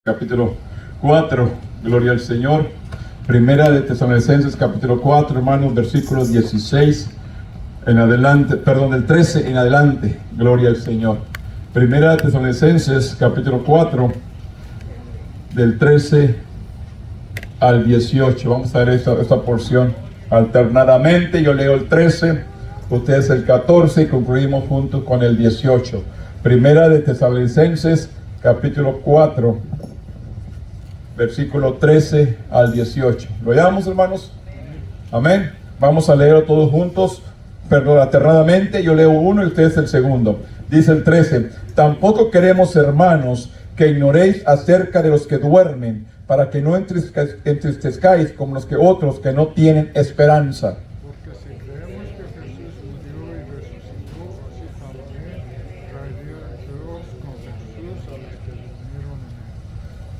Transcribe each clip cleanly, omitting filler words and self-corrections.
Capítulo 4, gloria al Señor. Primera de Tesalonicenses, capítulo 4, hermanos, versículos 16 en adelante, perdón, del 13 en adelante, gloria al Señor. Primera de Tesalonicenses, capítulo 4, del 13 al 18. Vamos a ver esta porción alternadamente. Yo leo el 13, ustedes el 14 y concluimos juntos con el 18. Primera de Tesalonicenses, capítulo 4, versículo 13 al 18. ¿Lo leamos, hermanos? Amén. Vamos a leerlo todos juntos, perdón, alternadamente. Yo leo uno y ustedes el segundo. Dice el 13: tampoco queremos, hermanos, que ignoréis acerca de los que duermen, para que no entristezcáis como los que otros que no tienen esperanza. Porque si creemos que Jesús murió y resucitó, así también traería Dios con Jesús a los que durmieron en él.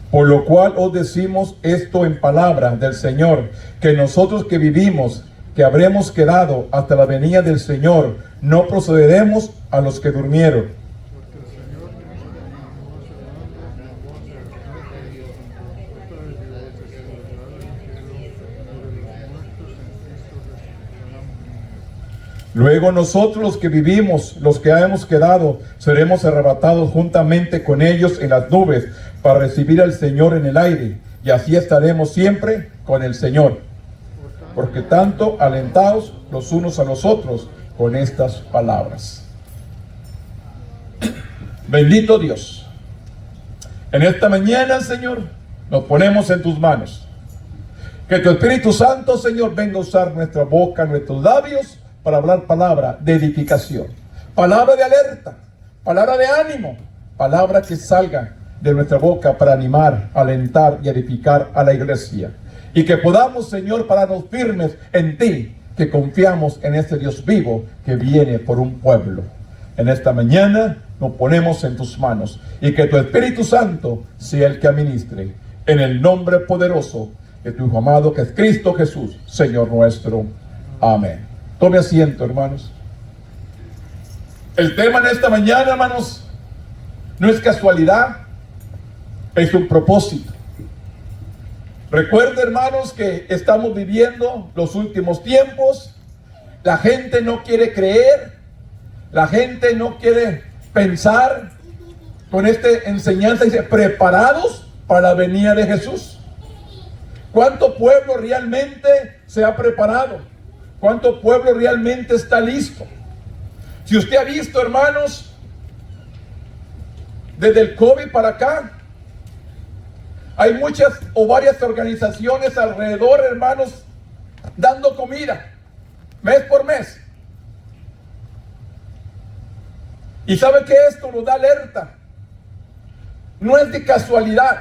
Por lo cual os decimos esto en palabra del Señor, que nosotros que vivimos, que habremos quedado hasta la venida del Señor, no procederemos a los que durmieron. Porque el Señor mismo, con voz de mando, con voz de arcángel y con trompeta de Dios, descenderá del cielo, sobre los muertos en Cristo resucitarán primero. Luego nosotros los que vivimos, los que hemos quedado, seremos arrebatados juntamente con ellos en las nubes para recibir al Señor en el aire, y así estaremos siempre con el Señor. Porque tanto alentaos los unos a los otros con estas palabras. Bendito Dios. En esta mañana, Señor, nos ponemos en tus manos. Que tu Espíritu Santo, Señor, venga a usar nuestra boca, nuestros labios, para hablar palabra de edificación, palabra de alerta, palabra de ánimo, palabra que salga de nuestra boca para animar, alentar y edificar a la iglesia. Y que podamos, Señor, pararnos firmes en ti, que confiamos en este Dios vivo que viene por un pueblo. En esta mañana nos ponemos en tus manos y que tu Espíritu Santo sea el que administre, en el nombre poderoso de tu Hijo amado, que es Cristo Jesús, Señor nuestro. Amén. Tome asiento, hermanos. El tema en esta mañana, hermanos, no es casualidad, es un propósito. Recuerden, hermanos, que estamos viviendo los últimos tiempos. La gente no quiere creer, la gente no quiere pensar. Con esta enseñanza dice, preparados para la venida de Jesús. ¿Cuánto pueblo realmente se ha preparado? ¿Cuánto pueblo realmente está listo? Si usted ha visto, hermanos, desde el COVID para acá, hay muchas o varias organizaciones alrededor, hermanos, dando comida, mes por mes. Y sabe que esto nos da alerta. No es de casualidad.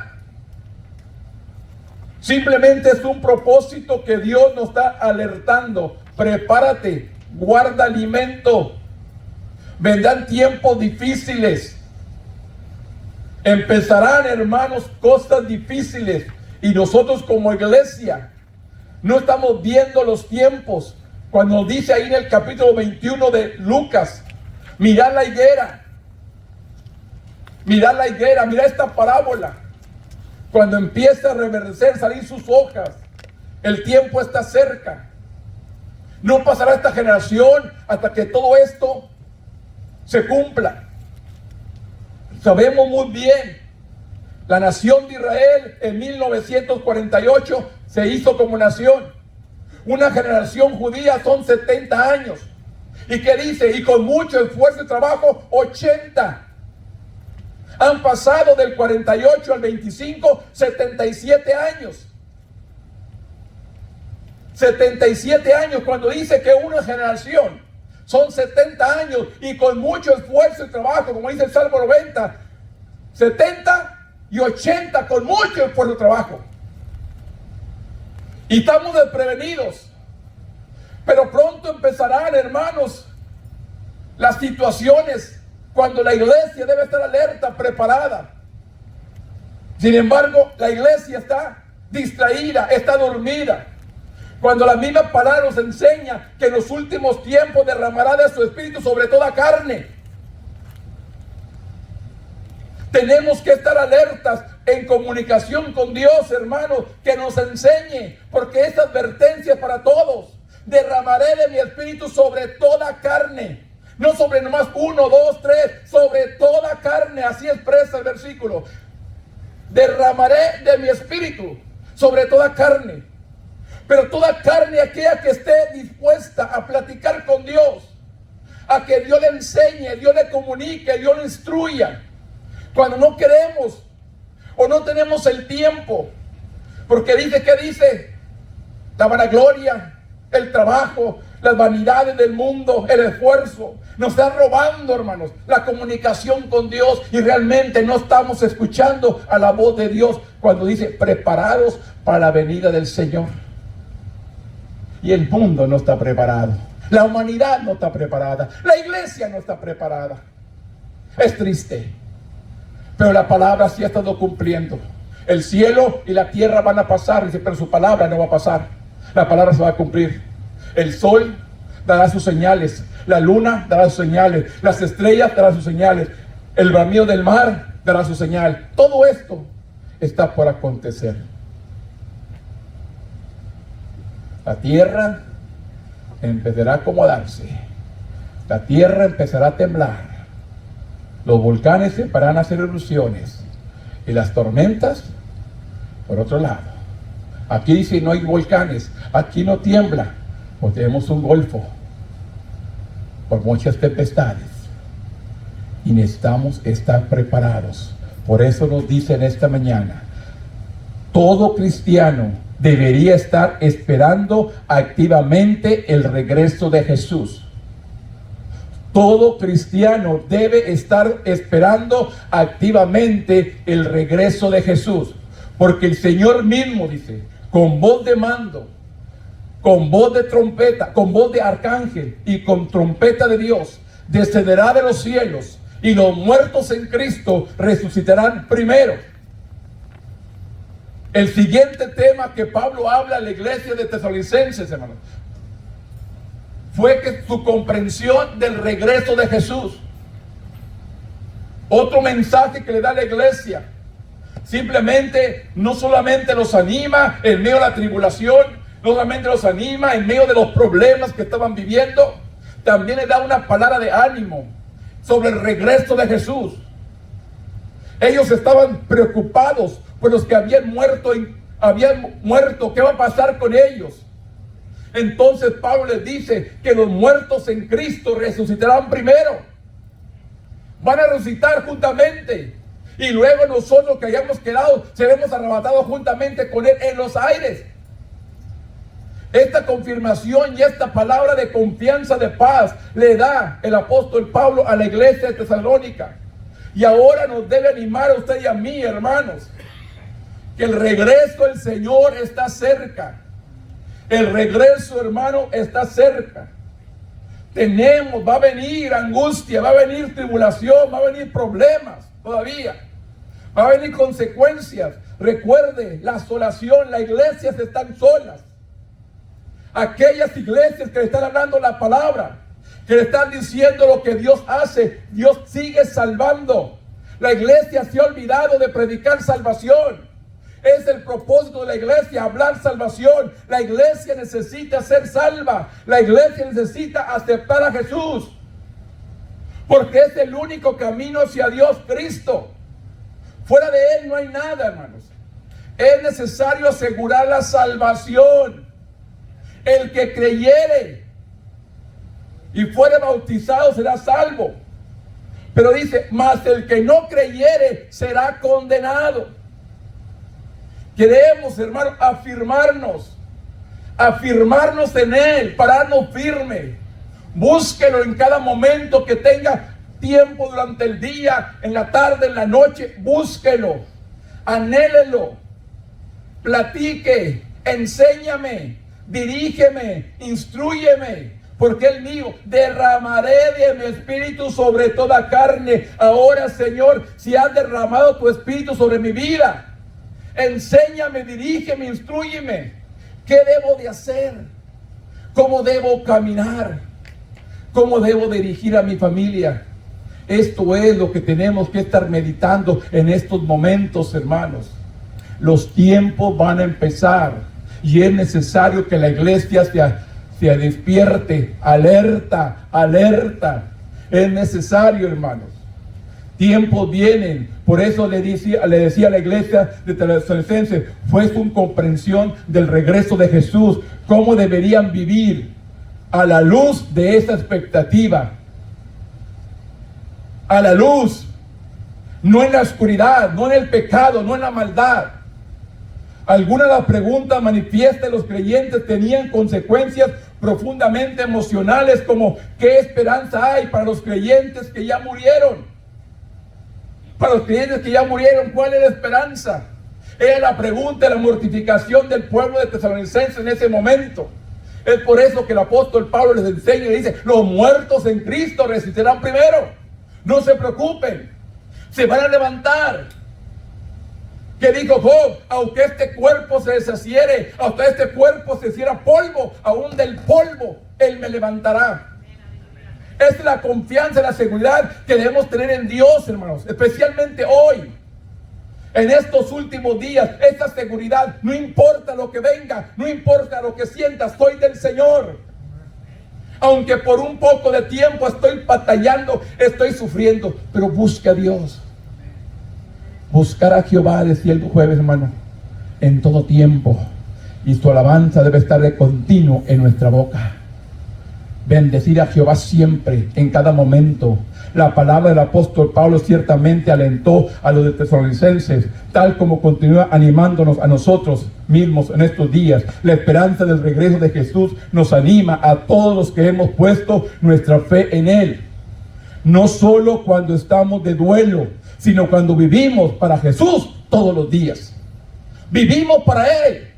Simplemente es un propósito que Dios nos está alertando. Prepárate, guarda alimento. Vendrán tiempos difíciles. Empezarán, hermanos, cosas difíciles. Y nosotros como iglesia no estamos viendo los tiempos. Cuando dice ahí en el capítulo 21 de Lucas, mirad la higuera. Mirad la higuera, mirad esta parábola. Cuando empieza a reverdecer, salir sus hojas, el tiempo está cerca. No pasará esta generación hasta que todo esto se cumpla. Sabemos muy bien, la nación de Israel en 1948 se hizo como nación. Una generación judía son 70 años. ¿Y qué dice? Y con mucho esfuerzo y trabajo, 80. Han pasado del 48 al 25, 77 años. 77 años, cuando dice que una generación son 70 años y con mucho esfuerzo y trabajo, como dice el Salmo 90, 70 y 80 con mucho esfuerzo y trabajo. Y estamos desprevenidos. Pero pronto empezarán, hermanos, las situaciones cuando la iglesia debe estar alerta, preparada. Sin embargo, la iglesia está distraída, está dormida. Cuando la misma palabra nos enseña que en los últimos tiempos derramará de su espíritu sobre toda carne. Tenemos que estar alertas en comunicación con Dios, hermanos, que nos enseñe, porque esta advertencia es para todos. Derramaré de mi espíritu sobre toda carne. No sobre nomás 1, 2, 3, sobre toda carne. Así expresa el versículo. Derramaré de mi espíritu sobre toda carne. Pero toda carne, aquella que esté dispuesta a platicar con Dios, a que Dios le enseñe, Dios le comunique, Dios le instruya. Cuando no queremos o no tenemos el tiempo, porque dice, ¿qué dice? La vanagloria, el trabajo, las vanidades del mundo, el esfuerzo, nos está robando, hermanos, la comunicación con Dios, y realmente no estamos escuchando a la voz de Dios cuando dice, preparados para la venida del Señor. Y el mundo no está preparado, la humanidad no está preparada, la iglesia no está preparada. Es triste, pero la palabra sí ha estado cumpliendo. El cielo y la tierra van a pasar, dice, pero su palabra no va a pasar. La palabra se va a cumplir. El sol dará sus señales, la luna dará sus señales, las estrellas darán sus señales, el bramido del mar dará su señal. Todo esto está por acontecer. La tierra empezará a acomodarse, la tierra empezará a temblar, los volcanes empezarán a hacer erupciones y las tormentas por otro lado. Aquí dice no hay volcanes, aquí no tiembla, porque tenemos un golfo por muchas tempestades y necesitamos estar preparados. Por eso nos dice en esta mañana, todo cristiano debería estar esperando activamente el regreso de Jesús. Todo cristiano debe estar esperando activamente el regreso de Jesús, porque el Señor mismo dice, con voz de mando, con voz de trompeta, con voz de arcángel y con trompeta de Dios, descenderá de los cielos, y los muertos en Cristo resucitarán primero. El siguiente tema que Pablo habla a la iglesia de Tesalonicenses, hermanos, fue que su comprensión del regreso de Jesús. Otro mensaje que le da a la iglesia, simplemente no solamente los anima en medio de la tribulación, no solamente los anima en medio de los problemas que estaban viviendo, también le da una palabra de ánimo sobre el regreso de Jesús. Ellos estaban preocupados por los que habían muerto, ¿qué va a pasar con ellos? Entonces Pablo les dice que los muertos en Cristo resucitarán primero. Van a resucitar juntamente. Y luego nosotros que hayamos quedado, seremos arrebatados juntamente con Él en los aires. Esta confirmación y esta palabra de confianza, de paz, le da el apóstol Pablo a la iglesia de Tesalónica. Y ahora nos debe animar a usted y a mí, hermanos, que el regreso del Señor está cerca. El regreso, hermano, está cerca. Va a venir angustia, va a venir tribulación, va a venir problemas todavía. Va a venir consecuencias. Recuerde, la asolación, las iglesias están solas. Aquellas iglesias que le están hablando la palabra, que le están diciendo lo que Dios hace, Dios sigue salvando. La iglesia se ha olvidado de predicar salvación. Es el propósito de la iglesia, hablar salvación. La iglesia necesita ser salva. La iglesia necesita aceptar a Jesús, porque es el único camino hacia Dios, Cristo. Fuera de Él no hay nada, hermanos. Es necesario asegurar la salvación. El que creyere y fuere bautizado será salvo. Pero dice, mas el que no creyere será condenado. Queremos, hermano, afirmarnos en Él, pararnos firme. Búsquelo en cada momento que tenga tiempo durante el día, en la tarde, en la noche. Búsquelo, anhélelo, platique, enséñame, dirígeme, instrúyeme, porque Él dijo, derramaré de mi espíritu sobre toda carne. Ahora, Señor, si has derramado tu espíritu sobre mi vida, enséñame, dirígeme, instrúyeme. ¿Qué debo de hacer? ¿Cómo debo caminar? ¿Cómo debo dirigir a mi familia? Esto es lo que tenemos que estar meditando en estos momentos, hermanos. Los tiempos van a empezar y es necesario que la iglesia se despierte, alerta, alerta. Es necesario, hermanos. Tiempos vienen. Por eso le decía a la iglesia de Tesalonicenses, fue su comprensión del regreso de Jesús, cómo deberían vivir a la luz de esa expectativa. A la luz, no en la oscuridad, no en el pecado, no en la maldad. Algunas de las preguntas manifiestas de los creyentes tenían consecuencias profundamente emocionales, como ¿qué esperanza hay para los creyentes que ya murieron? Para los creyentes que ya murieron, ¿cuál es la esperanza? Era la pregunta, la mortificación del pueblo de Tesalonicenses en ese momento. Es por eso que el apóstol Pablo les enseña y dice, los muertos en Cristo resucitarán primero. No se preocupen, se van a levantar. Que dijo Job, aunque este cuerpo se deshaciere, aunque este cuerpo se hiciera polvo, aún del polvo Él me levantará. Esta es la confianza, la seguridad que debemos tener en Dios, hermanos, especialmente hoy. En estos últimos días, esta seguridad, no importa lo que venga, no importa lo que sientas, soy del Señor. Aunque por un poco de tiempo estoy batallando, estoy sufriendo, pero busca a Dios. Buscar a Jehová, decía el jueves, hermano, en todo tiempo. Y su alabanza debe estar de continuo en nuestra boca. Bendecir a Jehová siempre, en cada momento. La palabra del apóstol Pablo ciertamente alentó a los de Tesalonicenses, tal como continúa animándonos a nosotros mismos en estos días. La esperanza del regreso de Jesús nos anima a todos los que hemos puesto nuestra fe en Él. No solo cuando estamos de duelo, sino cuando vivimos para Jesús todos los días. Vivimos para Él.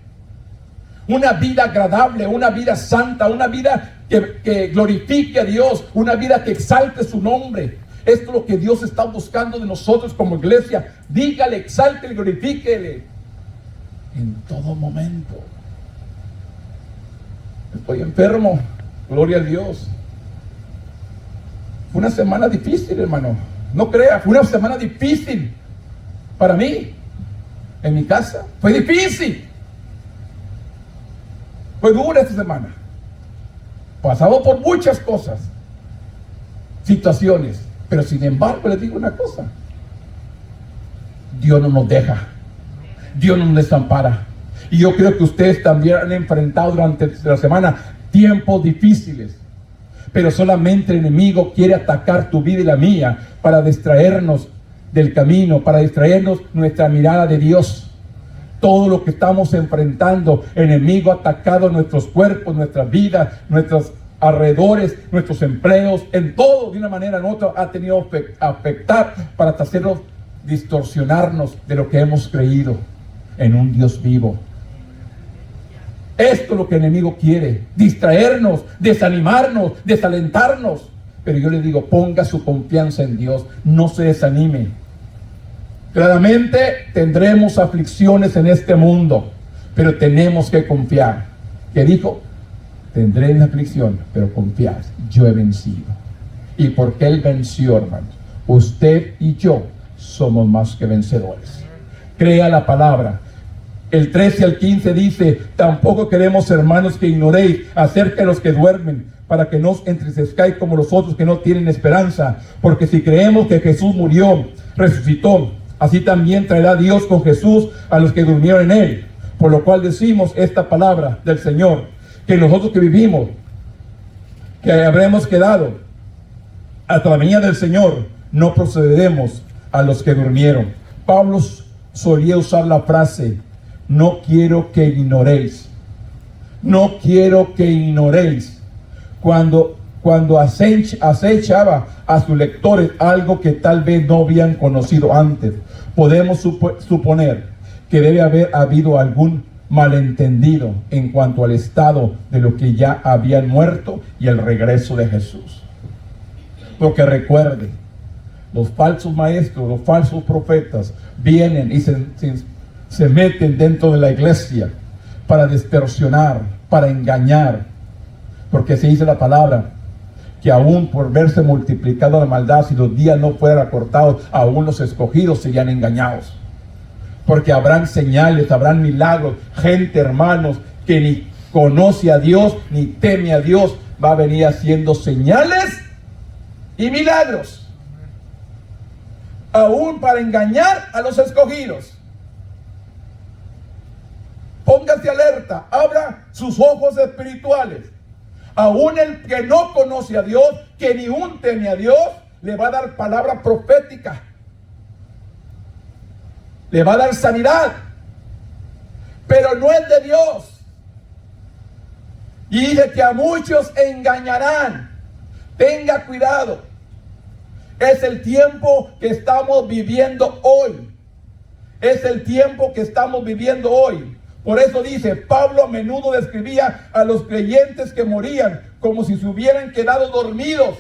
Una vida agradable, una vida santa, una vida que glorifique a Dios, una vida que exalte su nombre. Esto es lo que Dios está buscando de nosotros como iglesia. Dígale, exalte, glorifíquele en todo momento. Estoy enfermo, gloria a Dios. Fue una semana difícil, hermano. No crea, fue una semana difícil para mí. En mi casa fue difícil. Fue dura esta semana. Pasamos por muchas cosas, situaciones, pero sin embargo les digo una cosa: Dios no nos deja, Dios no nos desampara. Y yo creo que ustedes también han enfrentado durante la semana tiempos difíciles, pero solamente el enemigo quiere atacar tu vida y la mía para distraernos del camino, para distraernos nuestra mirada de Dios. Todo lo que estamos enfrentando, el enemigo ha atacado nuestros cuerpos, nuestras vidas, nuestros alrededores, nuestros empleos, en todo, de una manera u otra, ha tenido que afectar para hacernos distorsionarnos de lo que hemos creído en un Dios vivo. Esto es lo que el enemigo quiere: distraernos, desanimarnos, desalentarnos. Pero yo le digo, ponga su confianza en Dios, no se desanime. Claramente tendremos aflicciones en este mundo, pero tenemos que confiar. ¿Qué dijo? Tendré una aflicción, pero confiad, yo he vencido. ¿Y por qué Él venció, hermanos? Usted y yo somos más que vencedores. Crea la palabra. El 13 al 15 dice: tampoco queremos, hermanos, que ignoréis acerca de los que duermen, para que no os entristezcáis como los otros que no tienen esperanza. Porque si creemos que Jesús murió, resucitó, así también traerá Dios con Jesús a los que durmieron en Él. Por lo cual decimos esta palabra del Señor, que nosotros que vivimos, que habremos quedado hasta la venida del Señor, no procederemos a los que durmieron. Pablo solía usar la frase: no quiero que ignoréis. No quiero que ignoréis. Cuando acechaba a sus lectores algo que tal vez no habían conocido antes, podemos suponer que debe haber habido algún malentendido en cuanto al estado de lo que ya habían muerto y el regreso de Jesús. Porque recuerde, los falsos maestros, los falsos profetas vienen y se meten dentro de la iglesia para distorsionar, para engañar. Porque se dice la palabra que aún por verse multiplicado la maldad, si los días no fueran acortados, aún los escogidos serían engañados. Porque habrán señales, habrán milagros, gente, hermanos, que ni conoce a Dios, ni teme a Dios, va a venir haciendo señales y milagros, aún para engañar a los escogidos. Póngase alerta, abra sus ojos espirituales. Aún el que no conoce a Dios, que ni un teme a Dios, le va a dar palabra profética, le va a dar sanidad, pero no es de Dios. Y dice que a muchos engañarán. Tenga cuidado. Es el tiempo que estamos viviendo hoy. Es el tiempo que estamos viviendo hoy. Por eso dice, Pablo a menudo describía a los creyentes que morían como si se hubieran quedado dormidos,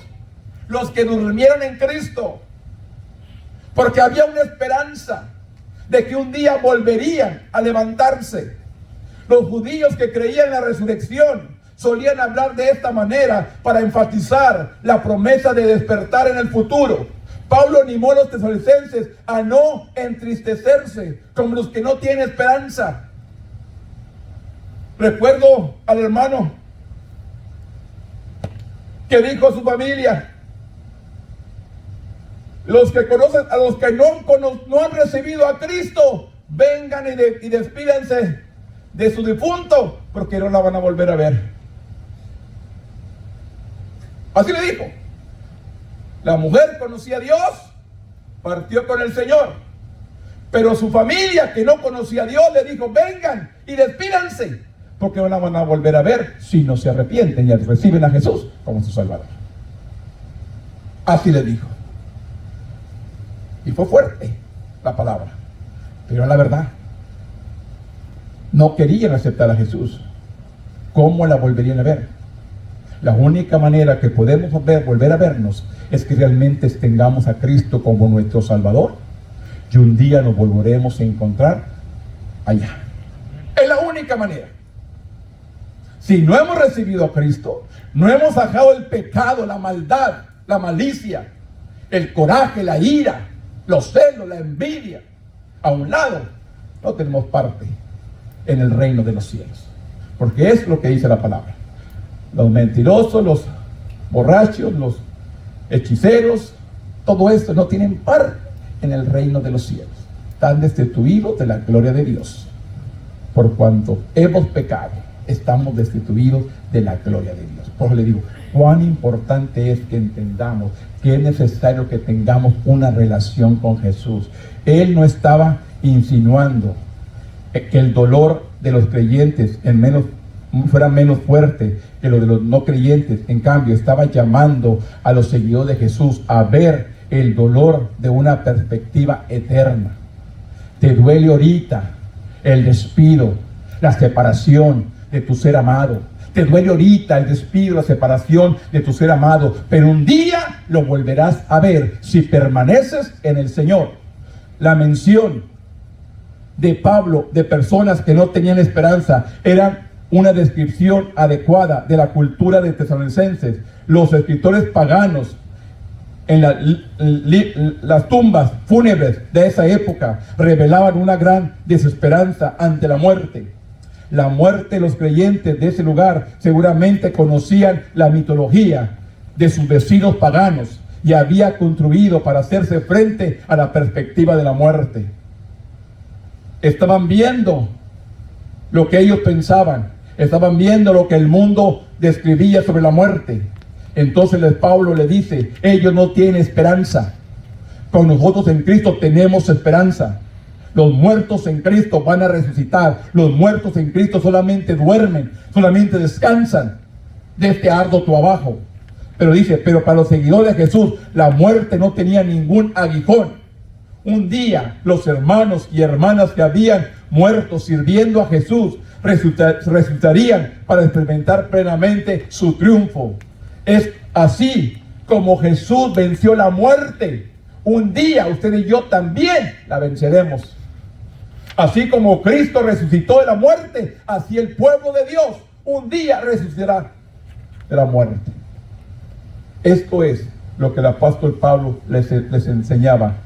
los que durmieron en Cristo. Porque había una esperanza de que un día volverían a levantarse. Los judíos que creían en la resurrección solían hablar de esta manera para enfatizar la promesa de despertar en el futuro. Pablo animó a los tesalonicenses a no entristecerse como los que no tienen esperanza. Recuerdo al hermano que dijo a su familia: los que conocen, a los que no han recibido a Cristo, vengan y despídense de su difunto, porque no la van a volver a ver. Así le dijo. La mujer conocía a Dios, partió con el Señor, pero su familia que no conocía a Dios le dijo: vengan y despídanse, porque no la van a volver a ver si no se arrepienten y reciben a Jesús como su Salvador. Así le dijo. Y fue fuerte la palabra, pero la verdad. No querían aceptar a Jesús. ¿Cómo la volverían a ver? La única manera que podemos volver a vernos es que realmente tengamos a Cristo como nuestro Salvador, y un día nos volveremos a encontrar allá. Es la única manera. Si no hemos recibido a Cristo, no hemos dejado el pecado, la maldad, la malicia, el coraje, la ira, los celos, la envidia a un lado, no tenemos parte en el reino de los cielos. Porque es lo que dice la palabra. Los mentirosos, los borrachos, los hechiceros, todo esto no tienen parte en el reino de los cielos. Están destituidos de la gloria de Dios. Por cuanto hemos pecado, estamos destituidos de la gloria de Dios. Por eso le digo, cuán importante es que entendamos que es necesario que tengamos una relación con Jesús. Él no estaba insinuando que el dolor de los creyentes fuera menos fuerte que lo de los no creyentes. En cambio, estaba llamando a los seguidores de Jesús a ver el dolor de una perspectiva eterna. Te duele ahorita el despido, la separación de tu ser amado. Te duele ahorita el despido, la separación de tu ser amado, pero un día lo volverás a ver si permaneces en el Señor. La mención de Pablo de personas que no tenían esperanza era una descripción adecuada de la cultura de tesalonicenses. Los escritores paganos en las tumbas fúnebres de esa época revelaban una gran desesperanza ante la muerte. La muerte de los creyentes de ese lugar seguramente conocían la mitología de sus vecinos paganos y había contribuido para hacerse frente a la perspectiva de la muerte. Estaban viendo lo que ellos pensaban, estaban viendo lo que el mundo describía sobre la muerte. Entonces Pablo le dice: ellos no tienen esperanza, con nosotros en Cristo tenemos esperanza. Los muertos en Cristo van a resucitar. Los muertos en Cristo solamente duermen, solamente descansan de este arduo trabajo. Pero dice, pero para los seguidores de Jesús, la muerte no tenía ningún aguijón. Un día los hermanos y hermanas que habían muerto sirviendo a Jesús resucitarían para experimentar plenamente su triunfo. Es así como Jesús venció la muerte. Un día usted y yo también la venceremos. Así como Cristo resucitó de la muerte, así el pueblo de Dios un día resucitará de la muerte. Esto es lo que el apóstol Pablo les enseñaba.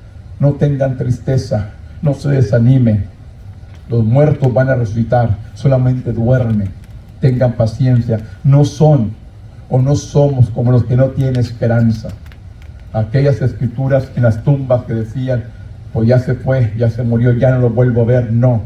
No tengan tristeza, no se desanimen. Los muertos van a resucitar, solamente duermen. Tengan paciencia. No son o no somos como los que no tienen esperanza. Aquellas escrituras en las tumbas que decían, pues ya se fue, ya se murió, ya no lo vuelvo a ver. No.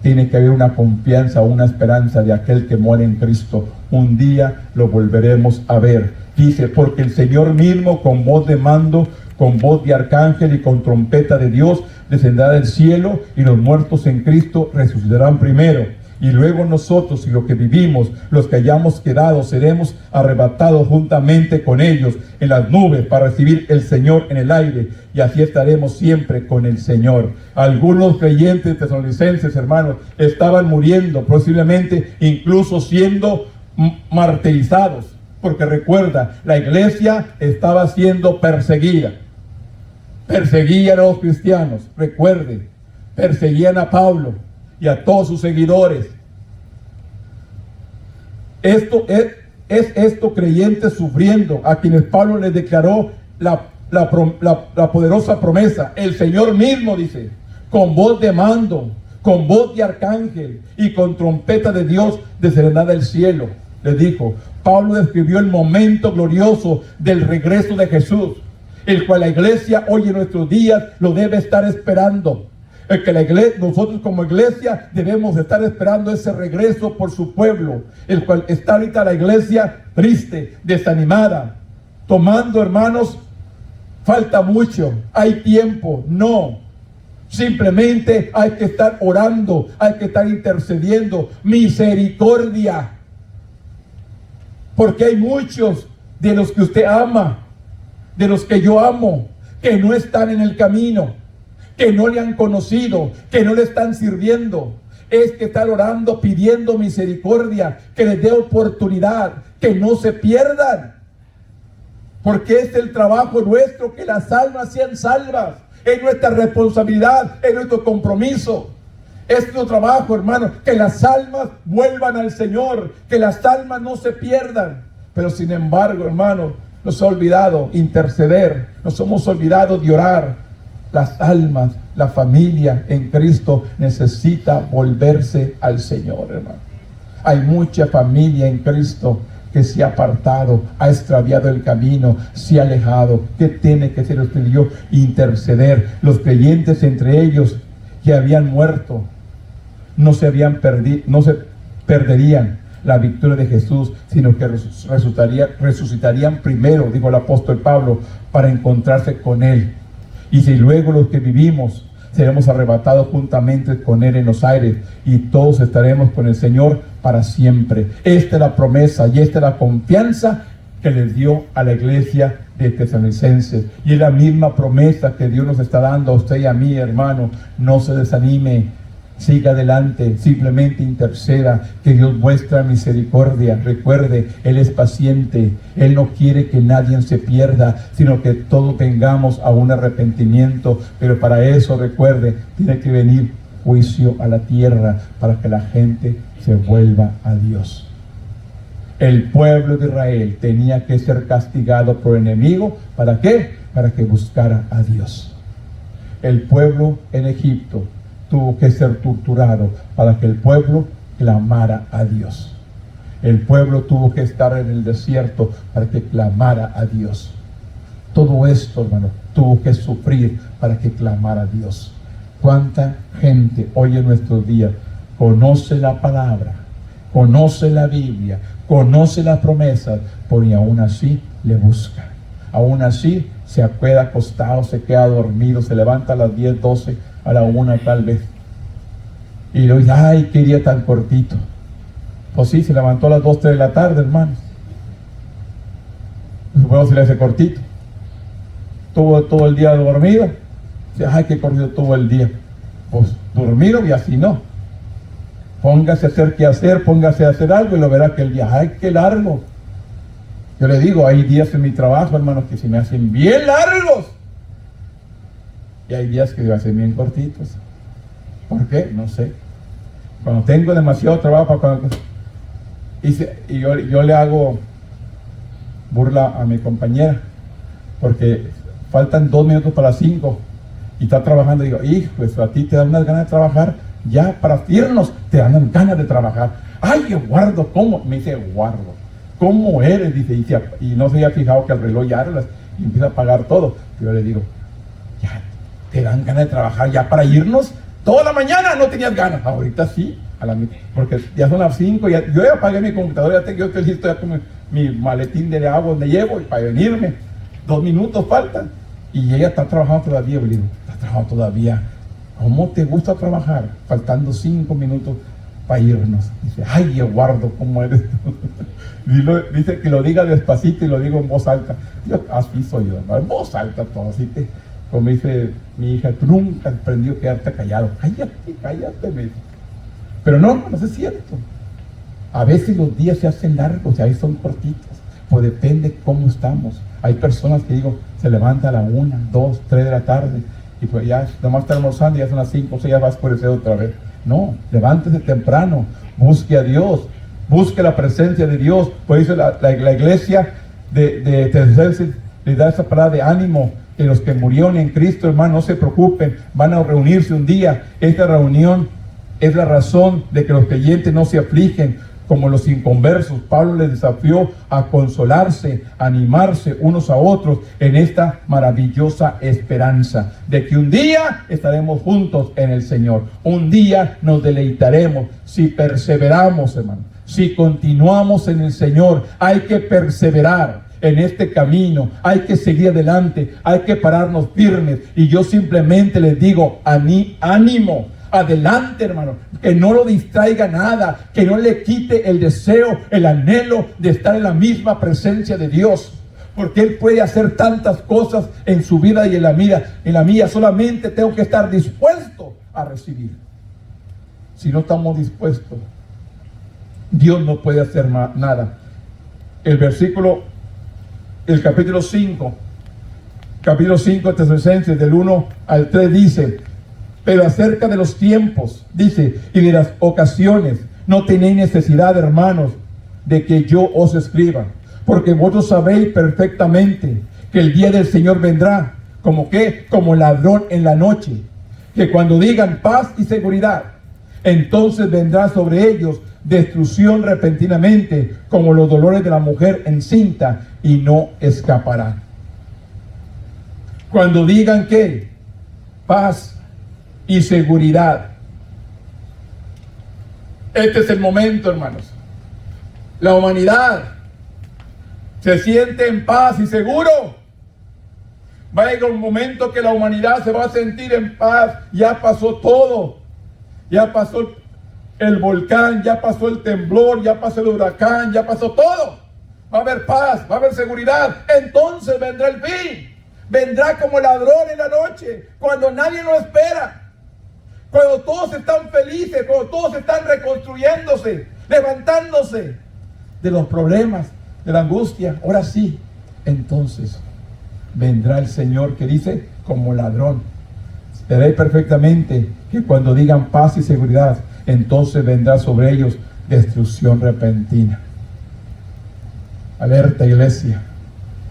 Tiene que haber una confianza, una esperanza de aquel que muere en Cristo. Un día lo volveremos a ver. Dice, porque el Señor mismo con voz de mando, con voz de arcángel y con trompeta de Dios descenderá del cielo, y los muertos en Cristo resucitarán primero. Y luego nosotros, y los que vivimos, los que hayamos quedado, seremos arrebatados juntamente con ellos en las nubes para recibir el Señor en el aire, y así estaremos siempre con el Señor. Algunos creyentes tesalonicenses, hermanos, estaban muriendo, posiblemente incluso siendo martirizados, porque recuerda, la iglesia estaba siendo perseguida. Perseguían a los cristianos, recuerde, perseguían a Pablo y a todos sus seguidores. Esto creyentes sufriendo, a quienes Pablo les declaró la poderosa promesa. El Señor mismo, dice, con voz de mando, con voz de arcángel y con trompeta de Dios descenderá del cielo. Les dijo, Pablo describió el momento glorioso del regreso de Jesús, el cual la iglesia hoy en nuestros días lo debe estar esperando. El que la iglesia, nosotros como iglesia debemos estar esperando ese regreso por su pueblo, el cual está ahorita la iglesia triste, desanimada, tomando, hermanos, falta mucho, hay tiempo. No, simplemente hay que estar orando, hay que estar intercediendo, misericordia, porque hay muchos de los que usted ama, de los que yo amo, que no están en el camino, que no le han conocido, que no le están sirviendo. Es que estar orando, pidiendo misericordia, que les dé oportunidad, que no se pierdan, porque es el trabajo nuestro que las almas sean salvas. Es nuestra responsabilidad, es nuestro compromiso, es nuestro trabajo, hermano, que las almas vuelvan al Señor, que las almas no se pierdan. Pero sin embargo, hermano, nos ha olvidado interceder, nos hemos olvidado de orar. Las almas, la familia en Cristo necesita volverse al Señor, hermano. Hay mucha familia en Cristo que se ha apartado, ha extraviado el camino, se ha alejado. ¿Qué tiene que hacer usted y yo? Interceder. Los creyentes entre ellos que habían muerto no se perderían la victoria de Jesús, sino que resucitarían primero, dijo el apóstol Pablo, para encontrarse con Él. Y si luego los que vivimos seremos arrebatados juntamente con Él en los aires, y todos estaremos con el Señor para siempre. Esta es la promesa y esta es la confianza que les dio a la iglesia de Tesalonicenses. Y es la misma promesa que Dios nos está dando a usted y a mí, hermano. No se desanime, siga adelante, simplemente interceda, que Dios muestra misericordia. Recuerde, Él es paciente, Él no quiere que nadie se pierda, sino que todos vengamos a un arrepentimiento. Pero para eso, recuerde, tiene que venir juicio a la tierra para que la gente se vuelva a Dios. El pueblo de Israel tenía que ser castigado por el enemigo. ¿Para qué? Para que buscara a Dios. El pueblo en Egipto tuvo que ser torturado para que el pueblo clamara a Dios. El pueblo tuvo que estar en el desierto para que clamara a Dios. Todo esto, hermano, tuvo que sufrir para que clamara a Dios. ¿Cuánta gente hoy en nuestros días conoce la palabra, conoce la Biblia, conoce las promesas, pero y aún así le busca? Aún así se queda acostado, se queda dormido, se levanta a las 10, 12, a la 1 tal vez, y le dice, ay, qué día tan cortito. Pues sí, se levantó a las 2, 3 de la tarde, hermanos. Supongo se le hace cortito. Tuvo todo el día dormido. Dice, ay, qué corrido todo el día. Pues dormido y así no. Póngase a hacer qué hacer, póngase a hacer algo y lo verá que el día, ay, qué largo. Yo le digo, hay días en mi trabajo, hermanos, que se me hacen bien largos. Y hay días que se me hacen bien cortitos. ¿Por qué? No sé. Cuando tengo demasiado trabajo, y yo le hago burla a mi compañera, porque faltan 2 minutos para las 5 y está trabajando. Digo, hijo, pues a ti te dan unas ganas de trabajar, ya para irnos te dan ganas de trabajar. Ay, Guardo, ¿cómo? Me dice, Guardo, ¿cómo eres? Dice, y no se había fijado que el reloj ya era y empieza a pagar todo. Yo le digo, ya te dan ganas de trabajar ya para irnos. Toda la mañana no tenías ganas, ahorita sí, porque ya son las 5, yo ya apagué mi computadora, yo estoy listo ya con mi maletín de agua donde llevo y para venirme. 2 minutos faltan y ella está trabajando todavía. Yo le digo, ¿está trabajando todavía? ¿Cómo te gusta trabajar? Faltando 5 minutos para irnos. Dice, ay, Eduardo, ¿cómo eres tú? Dice que lo diga despacito y lo digo en voz alta. Yo, así soy yo, ¿no? En voz alta todo, así que, como dice mi hija, tú nunca has aprendido a quedarte callado. Cállate, me dice. Pero no es cierto. A veces los días se hacen largos y a veces son cortitos. Pues depende cómo estamos. Hay personas que digo, se levanta a la 1, 2, 3 de la tarde y pues ya nomás está almorzando y ya son las 5, o 6, ya va a oscurecer otra vez. No, levántese temprano, busque a Dios, busque la presencia de Dios. Por eso la iglesia de Tesalónica le da esa palabra de ánimo, que los que murieron en Cristo, hermano, no se preocupen, van a reunirse un día. Esta reunión es la razón de que los creyentes no se afligen como los inconversos. Pablo les desafió a consolarse, a animarse unos a otros en esta maravillosa esperanza de que un día estaremos juntos en el Señor. Un día nos deleitaremos si perseveramos, hermano. Si continuamos en el Señor, hay que perseverar en este camino, hay que seguir adelante, hay que pararnos firmes. Y yo simplemente les digo, ánimo, adelante, hermano, que no lo distraiga nada, que no le quite el deseo, el anhelo de estar en la misma presencia de Dios, porque Él puede hacer tantas cosas en su vida y en la mía. Solamente tengo que estar dispuesto a recibir. Si no estamos dispuestos, Dios no puede hacer nada. El capítulo 5 de Tesalonicenses, del 1 al 3 dice: pero acerca de los tiempos, dice, y de las ocasiones, no tenéis necesidad, hermanos, de que yo os escriba, porque vosotros sabéis perfectamente que el día del Señor vendrá, como ladrón en la noche, que cuando digan paz y seguridad, entonces vendrá sobre ellos destrucción repentinamente, como los dolores de la mujer encinta, y no escaparán. Cuando digan que paz y seguridad, este es el momento, hermanos. La humanidad se siente en paz y seguro. Va a llegar un momento que la humanidad se va a sentir en paz. Ya pasó todo. Ya pasó el volcán, ya pasó el temblor, ya pasó el huracán, ya pasó todo. Va a haber paz, va a haber seguridad. Entonces vendrá el fin. Vendrá como ladrón en la noche, cuando nadie lo espera. Cuando todos están felices, cuando todos están reconstruyéndose, levantándose de los problemas, de la angustia. Ahora sí, entonces vendrá el Señor, que dice, como ladrón. Veréis perfectamente que cuando digan paz y seguridad, entonces vendrá sobre ellos destrucción repentina. Alerta, iglesia.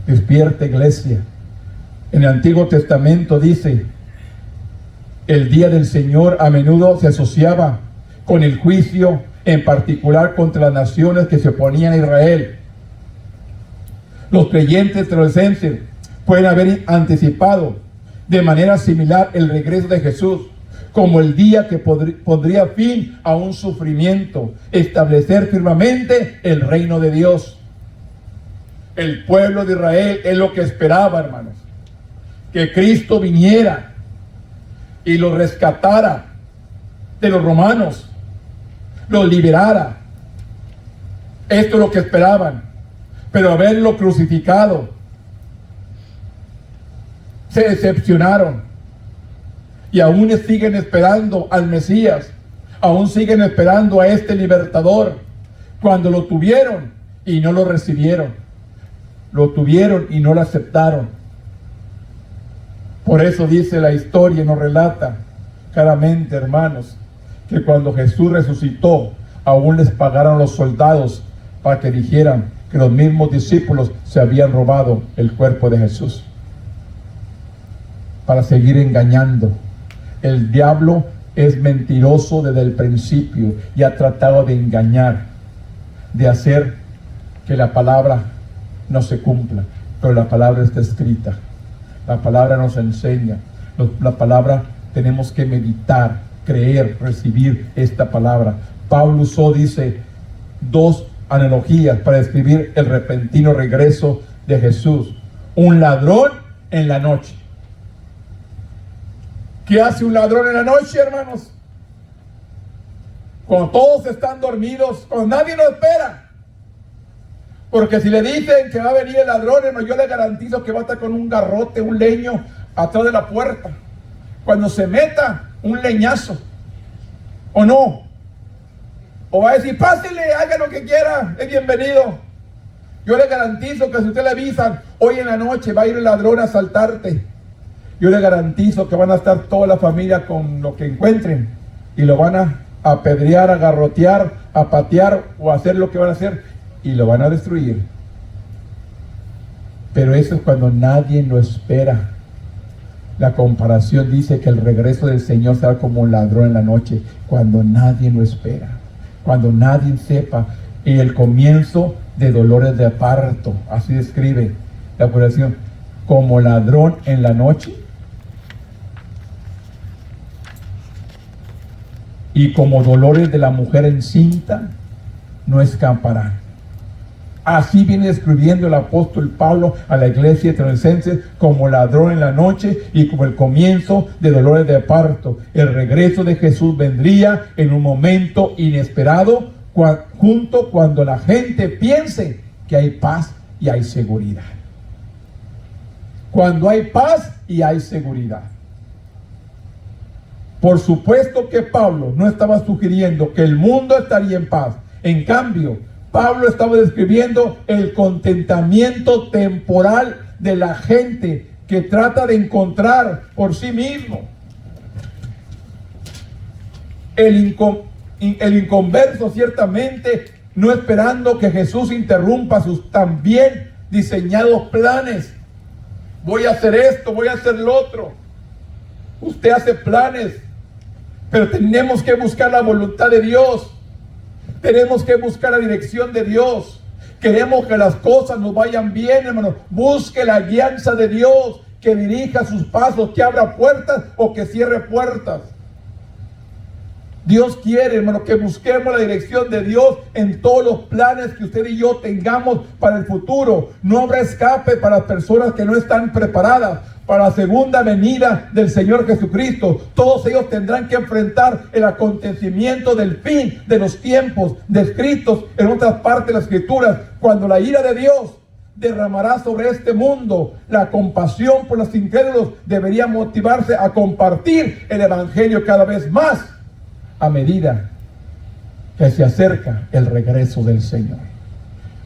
Despierta, iglesia. En el Antiguo Testamento dice, el día del Señor a menudo se asociaba con el juicio, en particular contra las naciones que se oponían a Israel. Los creyentes tesalonicenses pueden haber anticipado de manera similar el regreso de Jesús como el día que pondría fin a un sufrimiento, establecer firmemente el reino de Dios. El pueblo de Israel es lo que esperaba, hermanos, que Cristo viniera y los rescatara de los romanos, los liberara. Esto es lo que esperaban. Pero al verlo crucificado, se decepcionaron. Y aún siguen esperando al Mesías. Aún siguen esperando a este libertador. Cuando lo tuvieron y no lo recibieron. Lo tuvieron y no lo aceptaron. Por eso dice la historia, nos relata claramente, hermanos, que cuando Jesús resucitó, aún les pagaron los soldados para que dijeran que los mismos discípulos se habían robado el cuerpo de Jesús para seguir engañando. El diablo es mentiroso desde el principio y ha tratado de engañar, de hacer que la palabra no se cumpla, pero la palabra está escrita. La palabra nos enseña. La palabra tenemos que meditar, creer, recibir esta palabra. Pablo usó, dice, dos analogías para describir el repentino regreso de Jesús. Un ladrón en la noche. ¿Qué hace un ladrón en la noche, hermanos? Cuando todos están dormidos, cuando nadie lo espera. Porque si le dicen que va a venir el ladrón, hermano, yo le garantizo que va a estar con un garrote, un leño atrás de la puerta. Cuando se meta, un leñazo. ¿O no? O va a decir, pásele, haga lo que quiera, es bienvenido. Yo le garantizo que si usted le avisan, hoy en la noche va a ir el ladrón a asaltarte, yo le garantizo que van a estar toda la familia con lo que encuentren y lo van a apedrear, a garrotear, a patear o a hacer lo que van a hacer y lo van a destruir. Pero eso es cuando nadie lo espera. La comparación dice que el regreso del Señor será como un ladrón en la noche, cuando nadie lo espera, cuando nadie sepa, y el comienzo de dolores de parto. Así describe la curación, como ladrón en la noche y como dolores de la mujer encinta no escaparán. Así viene escribiendo el apóstol Pablo a la iglesia de Tesalonicenses, como ladrón en la noche y como el comienzo de dolores de parto. El regreso de Jesús vendría en un momento inesperado, junto cuando la gente piense que hay paz y hay seguridad. Cuando hay paz y hay seguridad. Por supuesto que Pablo no estaba sugiriendo que el mundo estaría en paz. En cambio, Pablo estaba describiendo el contentamiento temporal de la gente que trata de encontrar por sí mismo. El inconverso ciertamente no esperando que Jesús interrumpa sus tan bien diseñados planes. Voy a hacer esto, voy a hacer lo otro. Usted hace planes, pero tenemos que buscar la voluntad de Dios. Tenemos que buscar la dirección de Dios. Queremos que las cosas nos vayan bien, hermano. Busque la guianza de Dios, que dirija sus pasos, que abra puertas o que cierre puertas. Dios quiere, hermano, que busquemos la dirección de Dios en todos los planes que usted y yo tengamos para el futuro. No habrá escape para las personas que no están preparadas para la segunda venida del Señor Jesucristo. Todos ellos tendrán que enfrentar el acontecimiento del fin de los tiempos, descritos en otras partes de las Escrituras, cuando la ira de Dios derramará sobre este mundo. La compasión por los incrédulos debería motivarse a compartir el Evangelio cada vez más a medida que se acerca el regreso del Señor.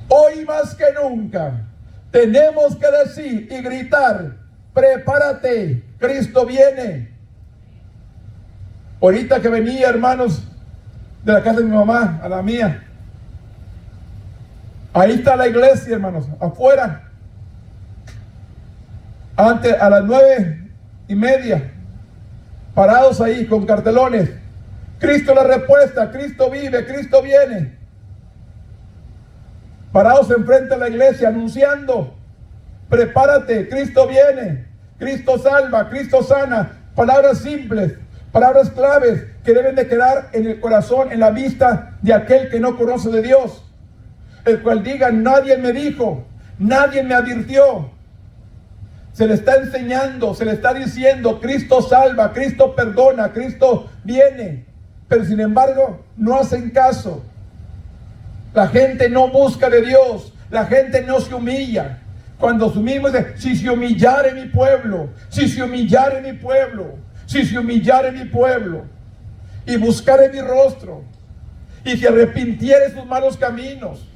Hoy más que nunca tenemos que decir y gritar: prepárate, Cristo viene. Ahorita que venía, hermanos, de la casa de mi mamá a la mía, ahí está la iglesia, hermanos, afuera. Antes, a las 9:30, parados ahí con cartelones: Cristo la respuesta, Cristo vive, Cristo viene. Parados enfrente de la iglesia anunciando: prepárate, Cristo viene, Cristo salva, Cristo sana. Palabras simples, palabras claves que deben de quedar en el corazón, en la vista de aquel que no conoce de Dios, el cual diga: nadie me dijo, nadie me advirtió. Se le está enseñando, se le está diciendo: Cristo salva, Cristo perdona, Cristo viene. Pero sin embargo no hacen caso. La gente no busca de Dios, la gente no se humilla. Cuando asumimos, si se humillare mi pueblo, si se humillare mi pueblo, si se humillare mi pueblo, y buscare mi rostro, y se arrepintiere sus malos caminos,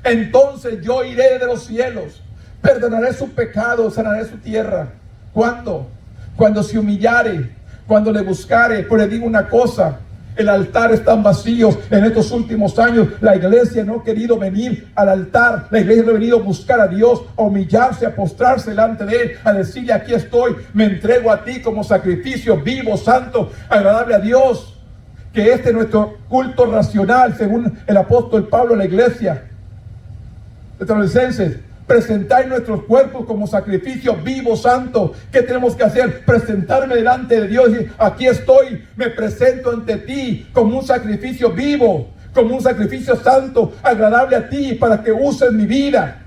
entonces yo iré de los cielos, perdonaré su pecado, sanaré su tierra. ¿Cuándo? Cuando se humillare, cuando le buscare. Pues le digo una cosa: El altar están vacíos. En estos últimos años la iglesia no ha querido venir al altar. La iglesia no ha venido a buscar a Dios, a humillarse, a postrarse delante de Él, a decirle: aquí estoy, me entrego a ti como sacrificio vivo, santo, agradable a Dios. Que este es nuestro culto racional, según el apóstol Pablo a la iglesia de Tesalonicenses. Presentar nuestros cuerpos como sacrificio vivo, santo. ¿Qué tenemos que hacer? Presentarme delante de Dios y decir: aquí estoy, me presento ante ti como un sacrificio vivo, como un sacrificio santo, agradable a ti, para que uses mi vida.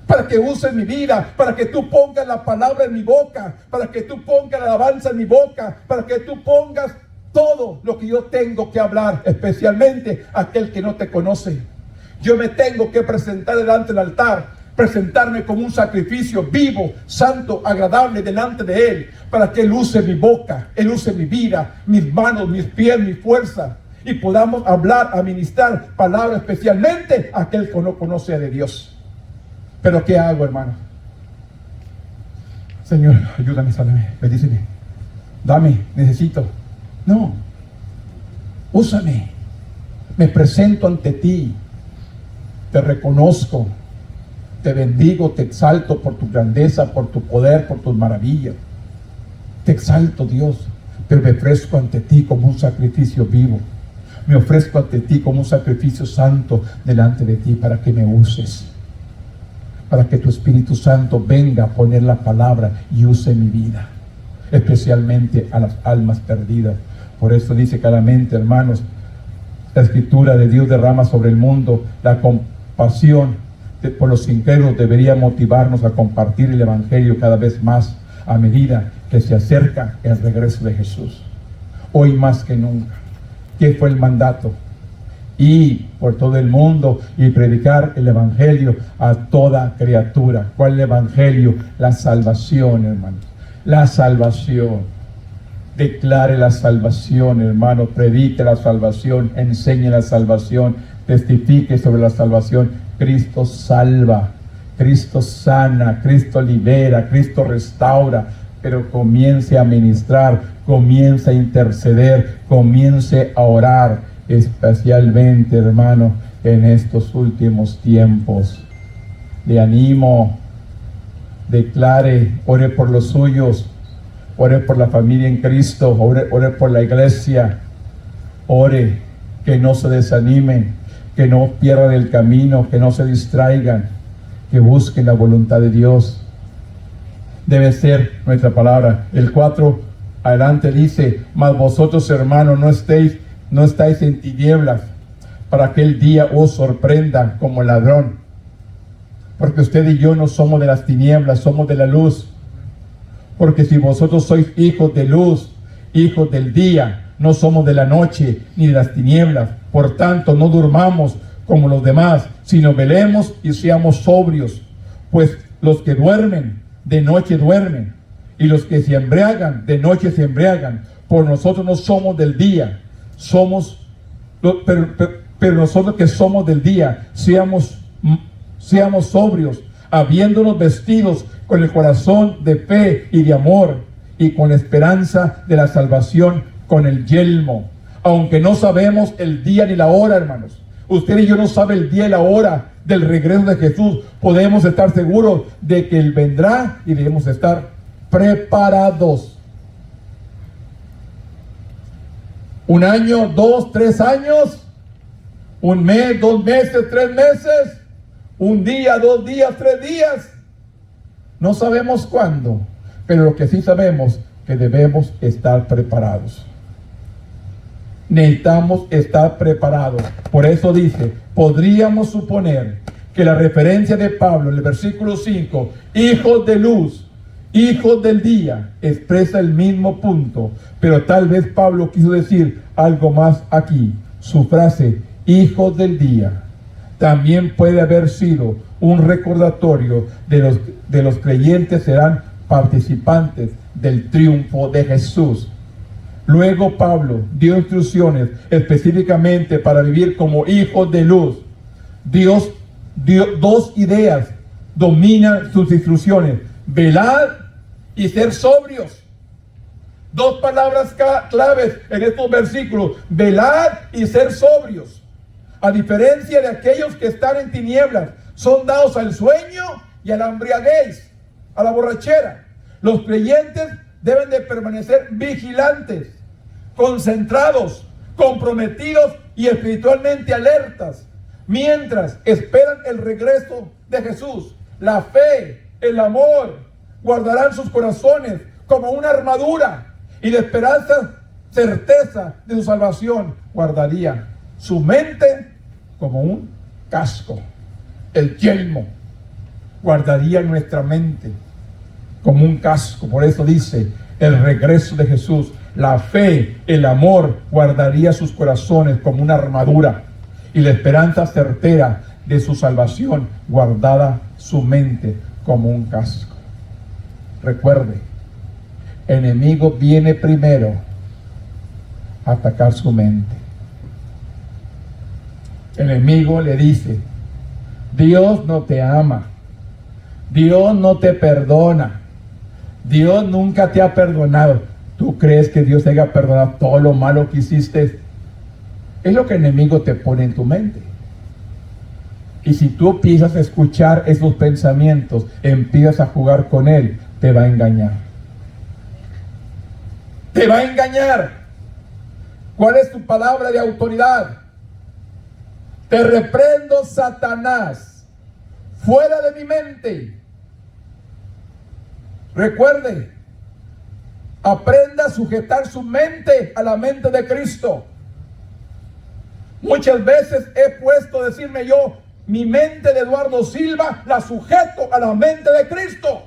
Para que uses mi vida, para que tú pongas la palabra en mi boca, para que tú pongas la alabanza en mi boca, para que tú pongas todo lo que yo tengo que hablar, especialmente aquel que no te conoce. Yo me tengo que presentar delante del altar, presentarme como un sacrificio vivo, santo, agradable delante de Él, para que Él use mi boca, Él use mi vida, mis manos, mis pies, mi fuerza, y podamos hablar, administrar palabras, especialmente a aquel que no conoce de Dios. Pero ¿qué hago, hermano? Señor, ayúdame, sálvame, bendíceme, dame, necesito. No, úsame, me presento ante ti. Te reconozco, te bendigo, te exalto por tu grandeza, por tu poder, por tus maravillas. Te exalto, Dios, pero me ofrezco ante ti como un sacrificio vivo. Me ofrezco ante ti como un sacrificio santo delante de ti, para que me uses. Para que tu Espíritu Santo venga a poner la palabra y use mi vida, especialmente a las almas perdidas. Por eso dice claramente, hermanos, la Escritura de Dios derrama sobre el mundo la compasión por los incrédulos. Debería motivarnos a compartir el Evangelio cada vez más a medida que se acerca el regreso de Jesús. Hoy más que nunca. ¿Qué fue el mandato? Ir por todo el mundo y predicar el Evangelio a toda criatura. ¿Cuál es el Evangelio? La salvación, hermanos. La salvación. Declare la salvación, hermano. Predique la salvación. Enseñe la salvación. Testifique sobre la salvación. Cristo salva, Cristo sana, Cristo libera, Cristo restaura. Pero comience a ministrar, comience a interceder, comience a orar, especialmente, hermano, en estos últimos tiempos. Le animo, declare, ore por los suyos, ore por la familia en Cristo, ore por la iglesia, ore, que no se desanimen, que no pierdan el camino, que no se distraigan, que busquen la voluntad de Dios. Debe ser nuestra palabra. El 4 adelante dice: mas vosotros, hermanos, no estáis en tinieblas, para que el día os sorprenda como ladrón. Porque usted y yo no somos de las tinieblas, somos de la luz. Porque si vosotros sois hijos de luz, hijos del día, no somos de la noche ni de las tinieblas. Por tanto, no durmamos como los demás, sino velemos y seamos sobrios. Pues los que duermen, de noche duermen, y los que se embriagan, de noche se embriagan. Por nosotros no somos del día, pero nosotros que somos del día, seamos sobrios, habiéndonos vestidos con el corazón de fe y de amor, y con la esperanza de la salvación con el yelmo. Aunque no sabemos el día ni la hora, hermanos. Usted y yo no sabe el día y la hora del regreso de Jesús. Podemos estar seguros de que Él vendrá y debemos estar preparados. 1 año, 2, 3 años, 1 mes, 2 meses, 3 meses, 1 día, 2 días, 3 días. No sabemos cuándo, pero lo que sí sabemos que debemos estar preparados. Necesitamos estar preparados. Por eso dice, podríamos suponer que la referencia de Pablo en el versículo 5, hijos de luz, hijos del día, expresa el mismo punto, pero tal vez Pablo quiso decir algo más aquí. Su frase, hijos del día, también puede haber sido un recordatorio de los creyentes serán participantes del triunfo de Jesús. Luego Pablo dio instrucciones específicamente para vivir como hijos de luz. Dios dio 2 ideas, dominan sus instrucciones: velar y ser sobrios. Dos palabras claves en estos versículos: velad y ser sobrios. A diferencia de aquellos que están en tinieblas, son dados al sueño y a la embriaguez, a la borrachera. Los creyentes deben de permanecer vigilantes, concentrados, comprometidos y espiritualmente alertas, mientras esperan el regreso de Jesús. La fe, el amor, guardarán sus corazones como una armadura, y la esperanza, certeza de su salvación, guardaría su mente como un casco. El yelmo guardaría nuestra mente como un casco. Por eso dice, el regreso de Jesús, la fe, el amor, guardaría sus corazones como una armadura, y la esperanza certera de su salvación, guardada su mente como un casco. Recuerde, el enemigo viene primero a atacar su mente. El enemigo le dice: Dios no te ama, Dios no te perdona, Dios nunca te ha perdonado. ¿Tú crees que Dios te haya perdonado todo lo malo que hiciste? Es lo que el enemigo te pone en tu mente. Y si tú empiezas a escuchar esos pensamientos, empiezas a jugar con él, te va a engañar. Te va a engañar. ¿Cuál es tu palabra de autoridad? Te reprendo, Satanás, fuera de mi mente. Recuerde, aprenda a sujetar su mente a la mente de Cristo. Muchas veces he puesto a decirme yo, mi mente de Eduardo Silva la sujeto a la mente de Cristo,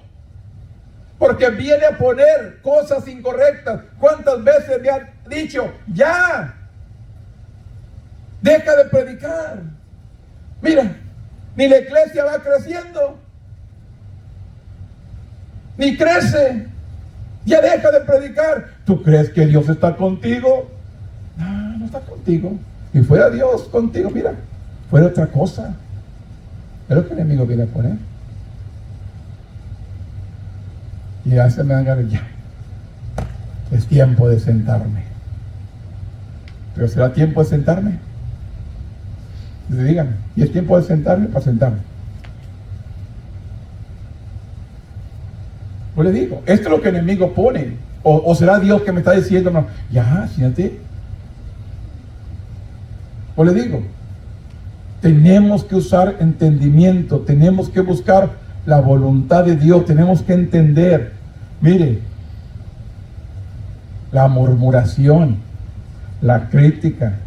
porque viene a poner cosas incorrectas. ¿Cuántas veces me han dicho, ya, deja de predicar? Mira, ni la iglesia va creciendo, ni crece, ya deja de predicar. ¿Tú crees que Dios está contigo? No, no está contigo. Si fuera Dios contigo, mira, fuera otra cosa. Es lo que el enemigo viene a poner. Y ya se me dan ganas, ya, es tiempo de sentarme. Pero ¿será tiempo de sentarme? Díganme, ¿y es tiempo de sentarme? Para sentarme. Pues le digo, esto es lo que el enemigo pone. O será Dios que me está diciendo, no, ya, siéntate. Pues le digo, tenemos que usar entendimiento, tenemos que buscar la voluntad de Dios, tenemos que entender. Mire, la murmuración, la crítica.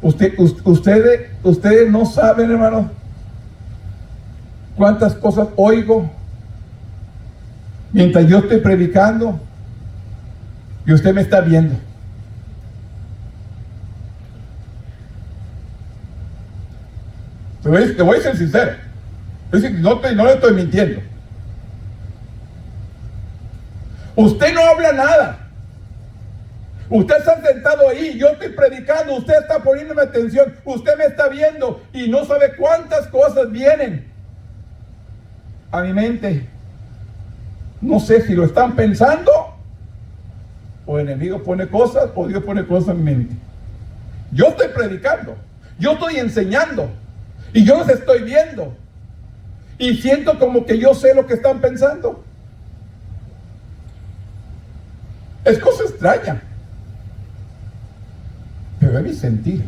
Ustedes no saben, hermanos, cuántas cosas oigo mientras yo estoy predicando y usted me está viendo. Te voy a ser sincero, no le estoy mintiendo. Usted no habla nada. Usted está sentado ahí, yo estoy predicando, usted está poniéndome atención, usted me está viendo y no sabe cuántas cosas vienen a mi mente. No sé si lo están pensando, o el enemigo pone cosas, o Dios pone cosas en mi mente. Yo estoy predicando, yo estoy enseñando, y yo los estoy viendo, y siento como que yo sé lo que están pensando. Es cosa extraña, pero es mi sentir.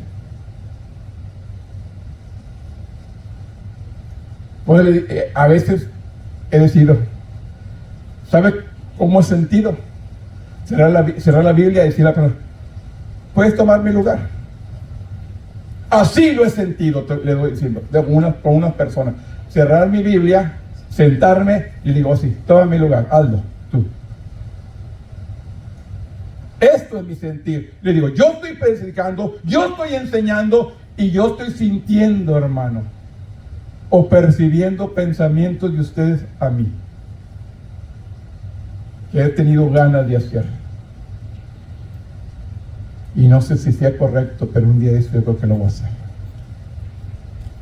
Pues, a veces he decidido, ¿sabe cómo he sentido? Cerrar la Biblia y decir a la persona, ¿puedes tomar mi lugar? Así lo he sentido, le doy diciendo, con unas personas. Cerrar mi Biblia, sentarme y digo, sí, toma mi lugar, hazlo, tú. Esto es mi sentir. Le digo, yo estoy predicando, yo estoy enseñando y yo estoy sintiendo, hermano, o percibiendo pensamientos de ustedes a mí, que he tenido ganas de hacer. Y no sé si sea correcto, pero un día de esto yo creo que lo voy a hacer.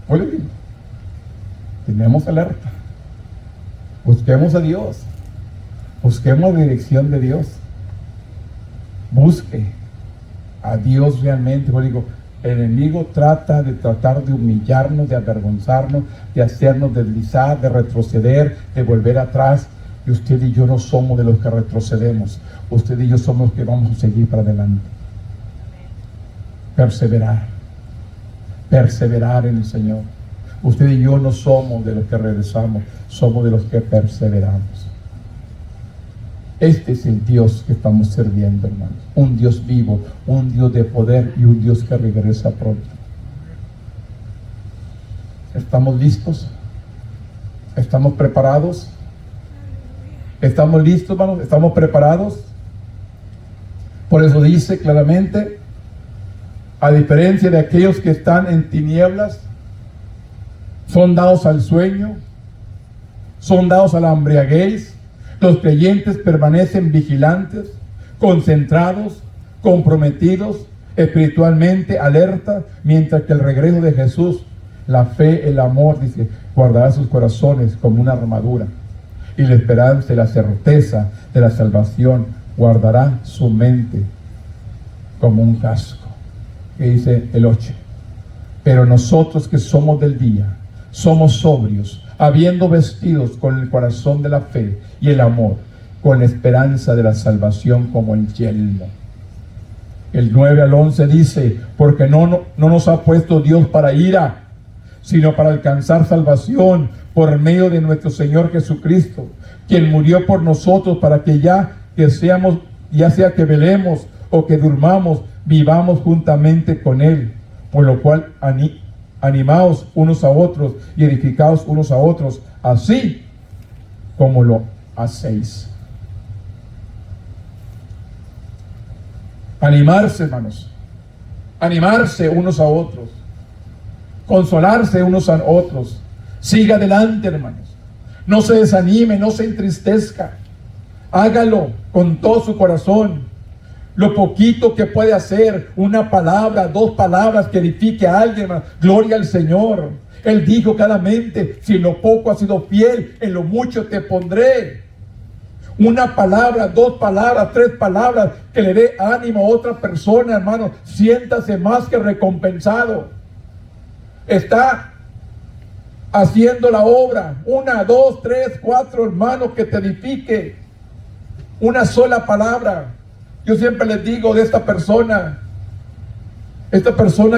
Pues le digo, tenemos alerta. Busquemos a Dios. Busquemos la dirección de Dios. Busque a Dios realmente. Yo digo, el enemigo trata de humillarnos, de avergonzarnos, de hacernos deslizar, de retroceder, de volver atrás. Y usted y yo no somos de los que retrocedemos. Usted y yo somos los que vamos a seguir para adelante. Perseverar. Perseverar en el Señor. Usted y yo no somos de los que regresamos, somos de los que perseveramos. Este es el Dios que estamos sirviendo, hermanos. Un Dios vivo, un Dios de poder y un Dios que regresa pronto. ¿Estamos listos? ¿Estamos preparados? ¿Estamos listos, hermanos? ¿Estamos preparados? Por eso dice claramente, a diferencia de aquellos que están en tinieblas, son dados al sueño, son dados a la embriaguez. Los creyentes permanecen vigilantes, concentrados, comprometidos, espiritualmente alerta, mientras que el regreso de Jesús, la fe, el amor, dice, guardará sus corazones como una armadura, y la esperanza y la certeza de la salvación guardará su mente como un casco. Que dice el 8. Pero nosotros que somos del día, somos sobrios, habiendo vestidos con el corazón de la fe y el amor, con la esperanza de la salvación como el yelmo. El 9 al 11 dice, porque no nos ha puesto Dios para ira, sino para alcanzar salvación por medio de nuestro Señor Jesucristo, quien murió por nosotros para que ya sea que velemos o que durmamos, vivamos juntamente con Él, por lo cual animaos unos a otros y edificaos unos a otros, así como lo hacéis. Animarse, hermanos. Animarse unos a otros. Consolarse unos a otros. Siga adelante, hermanos. No se desanime, no se entristezca. Hágalo con todo su corazón. Lo poquito que puede hacer, una palabra, 2 palabras que edifique a alguien, hermano. Gloria al Señor. Él dijo claramente, si en lo poco has sido fiel, en lo mucho te pondré. Una palabra, 2 palabras, 3 palabras que le dé ánimo a otra persona, hermano. Siéntase más que recompensado. Está haciendo la obra. 1, 2, 3, 4 hermanos que te edifique. Una sola palabra. Yo siempre les digo de esta persona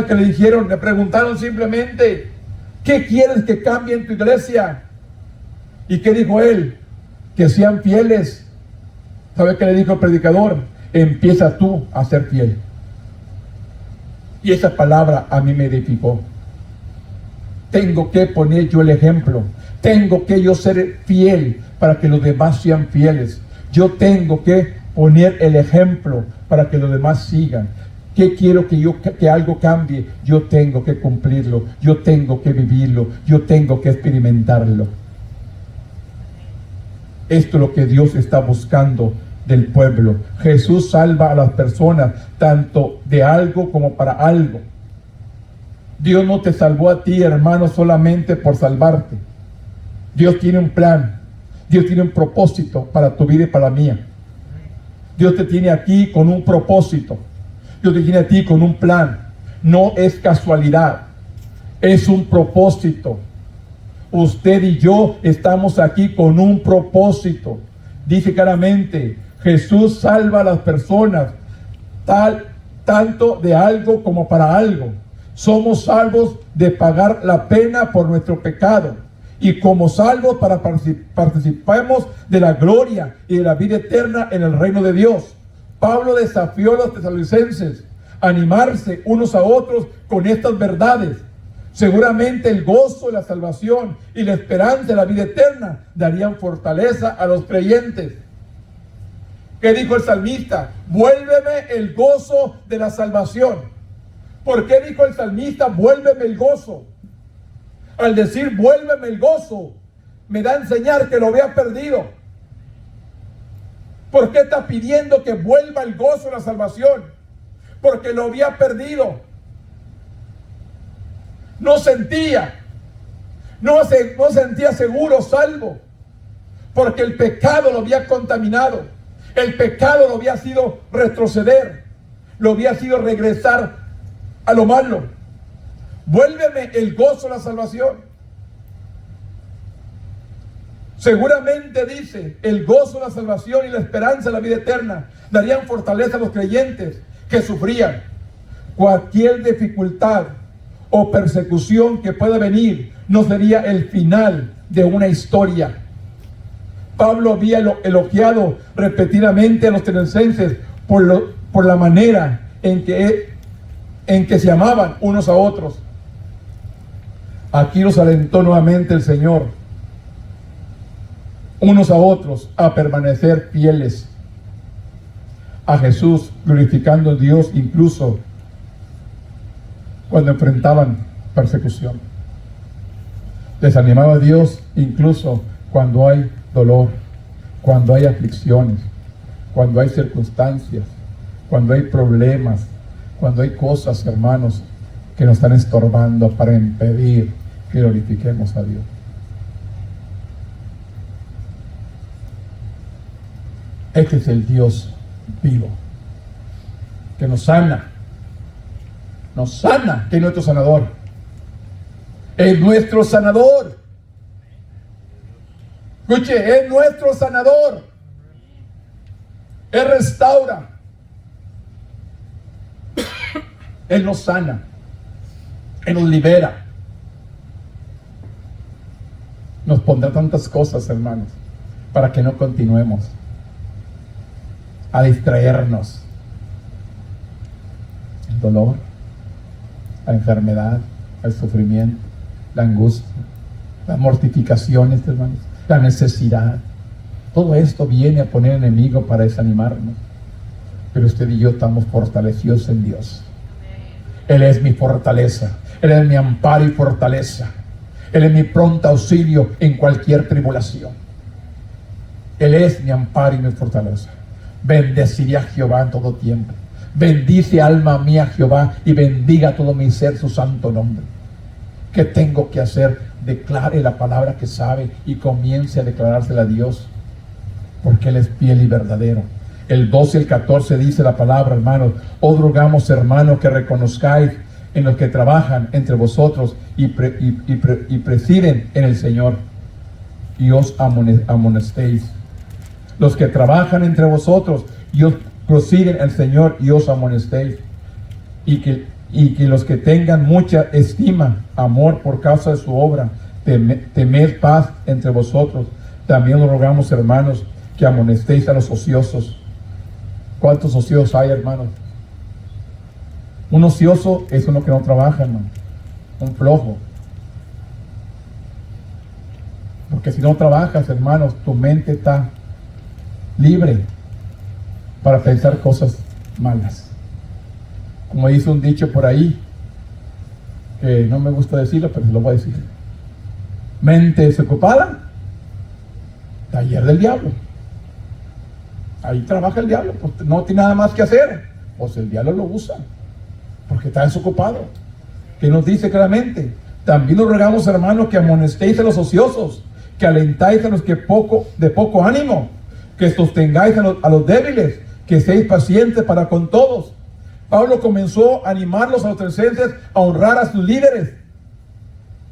que le dijeron, le preguntaron simplemente, ¿qué quieres que cambie en tu iglesia? ¿Y qué dijo él? Que sean fieles. ¿Sabe qué le dijo el predicador? Empieza tú a ser fiel. Y esa palabra a mí me edificó. Tengo que poner yo el ejemplo. Tengo que yo ser fiel para que los demás sean fieles. Yo tengo que poner el ejemplo para que los demás sigan. ¿Qué quiero que algo cambie? Yo tengo que cumplirlo. Yo tengo que vivirlo. Yo tengo que experimentarlo. Esto es lo que Dios está buscando del pueblo. Jesús salva a las personas tanto de algo como para algo. Dios no te salvó a ti, hermano, solamente por salvarte. Dios tiene un plan. Dios tiene un propósito para tu vida y para la mía. Dios te tiene aquí con un propósito. Dios te tiene aquí con un plan. No es casualidad. Es un propósito. Usted y yo estamos aquí con un propósito. Dice claramente, Jesús salva a las personas tanto de algo como para algo. Somos salvos de pagar la pena por nuestro pecado. Y como salvos para participemos de la gloria y de la vida eterna en el reino de Dios. Pablo desafió a los tesalonicenses a animarse unos a otros con estas verdades. Seguramente el gozo de la salvación y la esperanza de la vida eterna darían fortaleza a los creyentes. ¿Qué dijo el salmista? Vuélveme el gozo de la salvación. ¿Por qué dijo el salmista, vuélveme el gozo? Al decir vuélveme el gozo, me da a enseñar que lo había perdido. ¿Por qué está pidiendo que vuelva el gozo de la salvación? Porque lo había perdido. No sentía seguro, salvo. porque el pecado lo había contaminado. El pecado lo había sido retroceder, lo había sido regresar a lo malo. Vuélveme el gozo de la salvación. Seguramente dice, el gozo de la salvación y la esperanza de la vida eterna darían fortaleza a los creyentes que sufrían. Cualquier dificultad o persecución que pueda venir no sería el final de una historia. Pablo había elogiado repetidamente a los tesalonicenses por la manera en que se amaban unos a otros. Aquí los alentó nuevamente el Señor, unos a otros, a permanecer fieles a Jesús, glorificando a Dios incluso cuando enfrentaban persecución. Les animaba a Dios incluso cuando hay dolor, cuando hay aflicciones, cuando hay circunstancias, cuando hay problemas, cuando hay cosas, hermanos, que nos están estorbando para impedir que glorifiquemos a Dios. Este es el Dios vivo, que nos sana, que es nuestro sanador. Es nuestro sanador. Escuche, es nuestro sanador. Él restaura. Él nos sana. Él nos libera. Nos pondrá tantas cosas, hermanos, para que no continuemos a distraernos. El dolor, la enfermedad, el sufrimiento, la angustia, las mortificaciones, hermanos, la necesidad. Todo esto viene a poner enemigo para desanimarnos. Pero usted y yo estamos fortalecidos en Dios. Él es mi fortaleza. Él es mi amparo y fortaleza. Él es mi pronto auxilio en cualquier tribulación. Él es mi amparo y mi fortaleza. Bendeciré a Jehová en todo tiempo. Bendice alma mía Jehová y bendiga todo mi ser su santo nombre. ¿Qué tengo que hacer? Declare la palabra que sabe y comience a declarársela a Dios, porque Él es fiel y verdadero. El 12 y el 14 dice la palabra, hermanos: os rogamos, hermanos, que reconozcáis en los que trabajan entre vosotros y presiden en el Señor, y os amonestéis. Los que trabajan entre vosotros y os presiden el Señor y os amonestéis, y que los que tengan mucha estima, amor por causa de su obra, temed paz entre vosotros. También os rogamos, hermanos, que amonestéis a los ociosos. ¿Cuántos ociosos hay, hermanos? Un ocioso es uno que no trabaja, hermano. Un flojo. Porque si no trabajas, hermanos, tu mente está libre para pensar cosas malas. Como dice un dicho por ahí, que no me gusta decirlo, pero se lo voy a decir: mente desocupada, taller del diablo. Ahí trabaja el diablo, pues no tiene nada más que hacer, pues el diablo lo usa, porque está desocupado. Que nos dice claramente: también nos rogamos, hermanos, que amonestéis a los ociosos, que alentáis a los que de poco ánimo, que sostengáis a los débiles, que seáis pacientes para con todos. Pablo comenzó a animarlos a los tesalonicenses a honrar a sus líderes.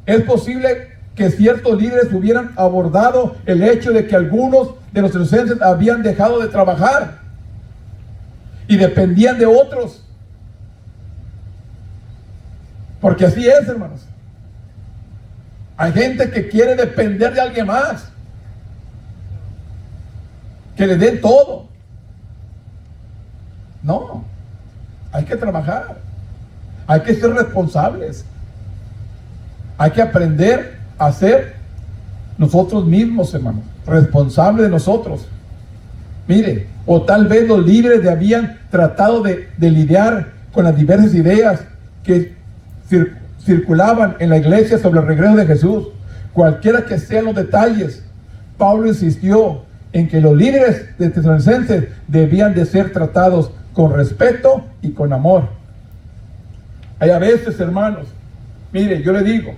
Es posible que ciertos líderes hubieran abordado el hecho de que algunos de los tesalonicenses habían dejado de trabajar y dependían de otros. Porque así es, hermanos. Hay gente que quiere depender de alguien más, que le den todo. No, hay que trabajar, hay que ser responsables, hay que aprender a ser nosotros mismos, hermanos, responsables de nosotros. Mire, o tal vez los líderes habían tratado de lidiar con las diversas ideas que circulaban en la iglesia sobre el regreso de Jesús. Cualquiera que sean los detalles, Pablo insistió en que los líderes de Tesalonicenses debían de ser tratados con respeto y con amor. Hay a veces, hermanos, mire, yo le digo,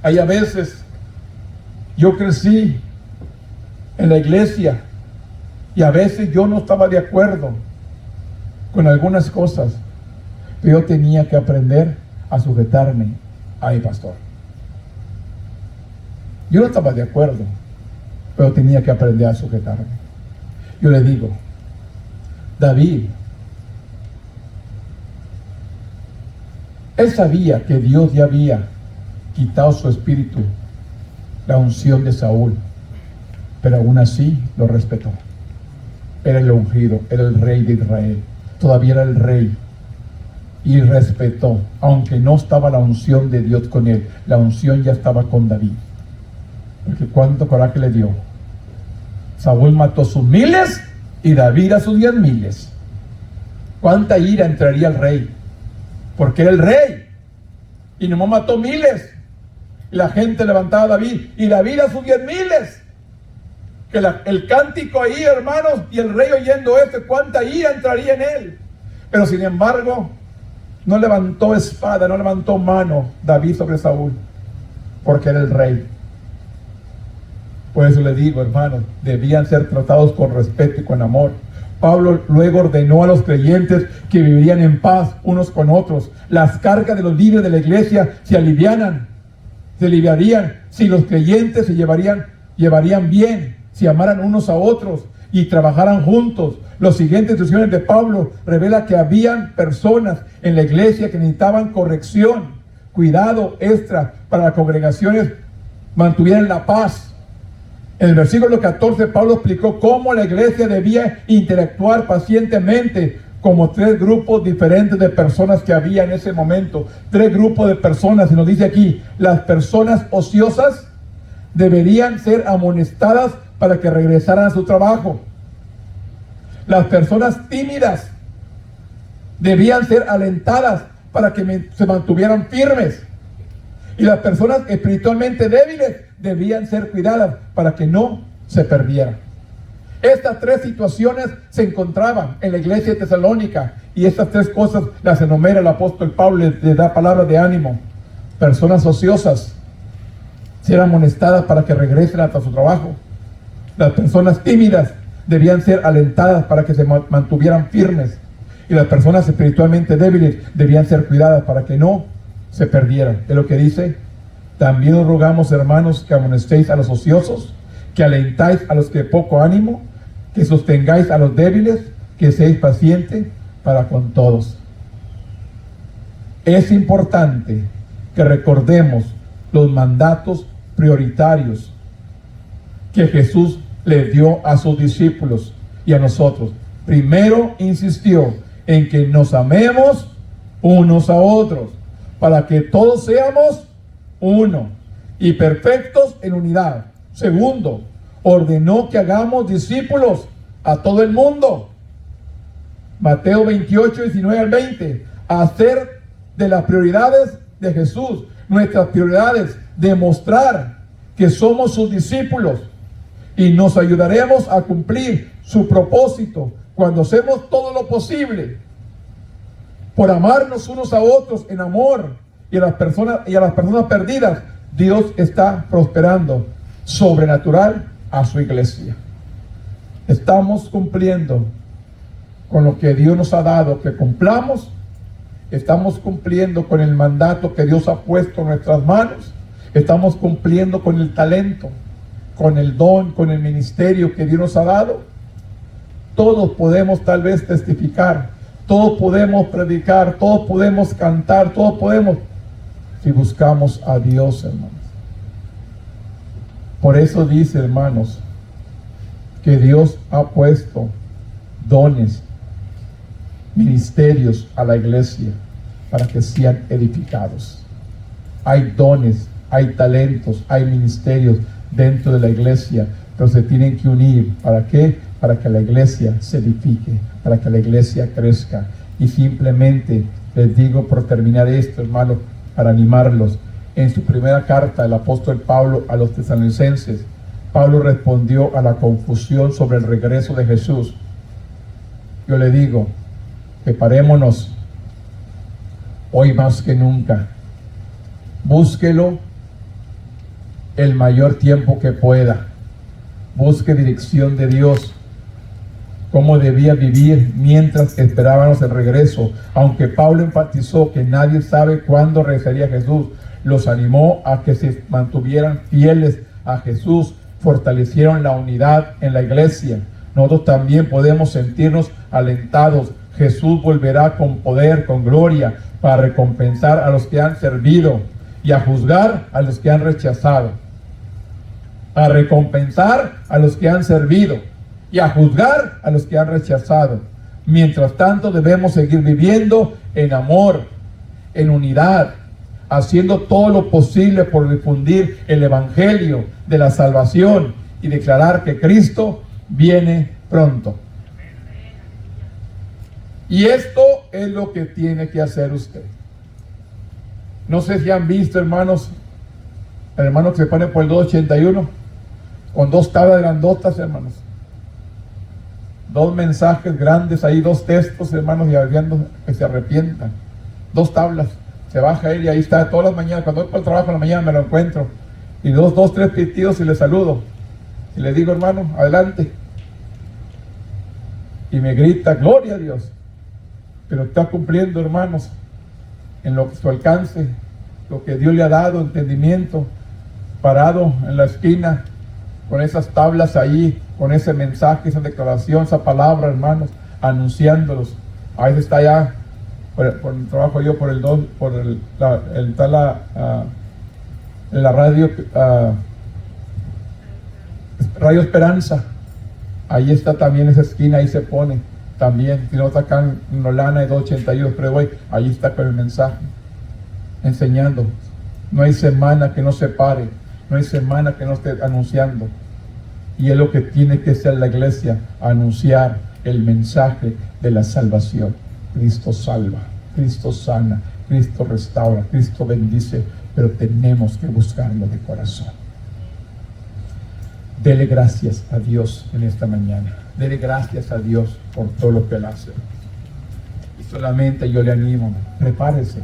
hay a veces, yo crecí en la iglesia y a veces yo no estaba de acuerdo con algunas cosas, pero yo tenía que aprender a sujetarme a mi pastor. Yo no estaba de acuerdo, pero tenía que aprender a sujetarme. Yo le digo, David, él sabía que Dios ya había quitado su espíritu, la unción de Saúl, pero aún así lo respetó. Era el ungido, era el rey de Israel, todavía era el rey, y respetó, aunque no estaba la unción de Dios con él, la unción ya estaba con David. Porque cuánto coraje le dio. Saúl mató sus miles y David a sus 10,000. Cuánta ira entraría el rey, porque era el rey y no mató miles, y la gente levantaba a David y David a sus 10,000. Que el cántico ahí, hermanos, y el rey oyendo esto, cuánta ira entraría en él. Pero sin embargo no levantó espada, no levantó mano David sobre Saúl, porque era el rey. Por eso le digo, hermanos, debían ser tratados con respeto y con amor. Pablo luego ordenó a los creyentes que vivirían en paz unos con otros. Las cargas de los líderes de la iglesia se aliviarían si los creyentes se llevarían bien, si amaran unos a otros y trabajaran juntos. Las siguientes instrucciones de Pablo revela que habían personas en la iglesia que necesitaban corrección, cuidado extra para las congregaciones mantuvieran la paz. En el versículo 14, Pablo explicó cómo la iglesia debía interactuar pacientemente como 3 grupos diferentes de personas que había en ese momento. 3 grupos de personas, y nos dice aquí, las personas ociosas deberían ser amonestadas para que regresaran a su trabajo. Las personas tímidas debían ser alentadas para que se mantuvieran firmes. Y las personas espiritualmente débiles debían ser cuidadas para que no se perdieran. Estas 3 situaciones se encontraban en la iglesia de Tesalónica, y estas 3 cosas las enumera el apóstol Pablo, les da palabras de ánimo. Personas ociosas ser amonestadas para que regresen hasta su trabajo. Las personas tímidas debían ser alentadas para que se mantuvieran firmes, y las personas espiritualmente débiles debían ser cuidadas para que no se perdieran. Es lo que dice: también os rogamos, hermanos, que amonestéis a los ociosos, que alentáis a los que de poco ánimo, que sostengáis a los débiles, que seáis pacientes para con todos. Es importante que recordemos los mandatos prioritarios que Jesús le dio a sus discípulos y a nosotros. Primero insistió en que nos amemos unos a otros, para que todos seamos uno y perfectos en unidad. Segundo, ordenó que hagamos discípulos a todo el mundo. Mateo 28, 19 al 20. Hacer de las prioridades de Jesús nuestras prioridades, demostrar que somos sus discípulos, y nos ayudaremos a cumplir su propósito cuando hacemos todo lo posible por amarnos unos a otros en amor, y a las personas perdidas. Dios está prosperando sobrenatural a su iglesia. Estamos cumpliendo con lo que Dios nos ha dado que cumplamos. Estamos cumpliendo con el mandato que Dios ha puesto en nuestras manos. Estamos cumpliendo con el talento, con el don, con el ministerio que Dios nos ha dado. Todos podemos tal vez testificar, todos podemos predicar, todos podemos cantar, todos podemos, si buscamos a Dios, hermanos. Por eso dice, hermanos, que Dios ha puesto dones, ministerios a la iglesia para que sean edificados. Hay dones, hay talentos, hay ministerios dentro de la iglesia, pero se tienen que unir. ¿Para qué? Para que la iglesia se edifique, para que la iglesia crezca. Y simplemente les digo, por terminar esto, hermano, para animarlos, en su primera carta el apóstol Pablo a los tesalonicenses, Pablo respondió a la confusión sobre el regreso de Jesús. Yo le digo, preparémonos hoy más que nunca. Búsquelo el mayor tiempo que pueda. busque dirección de Dios, cómo debía vivir mientras esperábamos el regreso. Aunque Pablo enfatizó que nadie sabe cuándo regresaría Jesús, los animó a que se mantuvieran fieles a Jesús, fortalecieron la unidad en la iglesia. Nosotros también podemos sentirnos alentados. Jesús volverá con poder, con gloria, para recompensar a los que han servido y a juzgar a los que han rechazado. A recompensar a los que han servido y a juzgar a los que han rechazado. Mientras tanto, debemos seguir viviendo en amor, en unidad, haciendo todo lo posible por difundir el evangelio de la salvación y declarar que Cristo viene pronto. Y esto es lo que tiene que hacer usted. No sé si han visto, hermanos, el hermano que se pone por el 281 con 2 tablas grandotas, hermanos, 2 mensajes grandes ahí, 2 textos, hermanos, y hablando que se arrepientan, 2 tablas. Se baja él y ahí está todas las mañanas. Cuando voy para el trabajo en la mañana me lo encuentro y 2, 3 pitidos y le saludo y le digo, hermano, adelante, y me grita, gloria a Dios. Pero está cumpliendo, hermanos, en lo que su alcance, lo que Dios le ha dado, entendimiento, parado en la esquina con esas tablas ahí, con ese mensaje, esa declaración, esa palabra, hermanos, anunciándolos. A veces está allá por el trabajo yo por la radio Radio Esperanza. Ahí está también esa esquina, ahí se pone también. Si no está acá en Nolana y 282, pero voy, ahí está con el mensaje, enseñando. No hay semana que no se pare, no hay semana que no esté anunciando. Y es lo que tiene que ser la iglesia, anunciar el mensaje de la salvación. Cristo salva, Cristo sana, Cristo restaura, Cristo bendice, pero tenemos que buscarlo de corazón. Dele gracias a Dios en esta mañana. Dele gracias a Dios por todo lo que Él hace. Y solamente yo le animo, prepárese.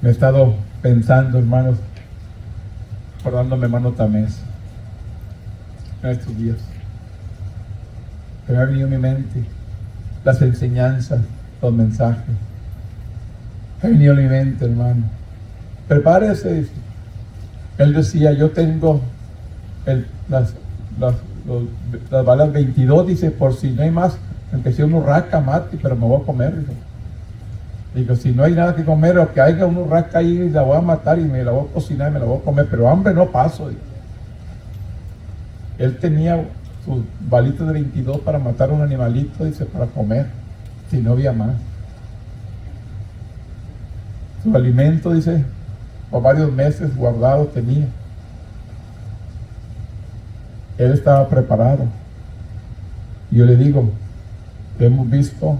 Me he estado pensando, hermanos, acordándome, hermano Tamés, en estos días. Que me ha venido a mi mente las enseñanzas, los mensajes. Me ha venido a mi mente, hermano. Prepárese, dice. Él decía, yo tengo las balas 22, dice, por si no hay más, aunque sea un urraca, mate, pero me voy a comer, dice. Digo, si no hay nada que comer, o que haya un urraca ahí, la voy a matar y me la voy a cocinar y me la voy a comer, pero hambre no paso, dice. Él tenía sus balitas de 22 para matar a un animalito, dice, para comer, si no había más. Su alimento, dice, por varios meses guardado tenía. Él estaba preparado. Y yo le digo, hemos visto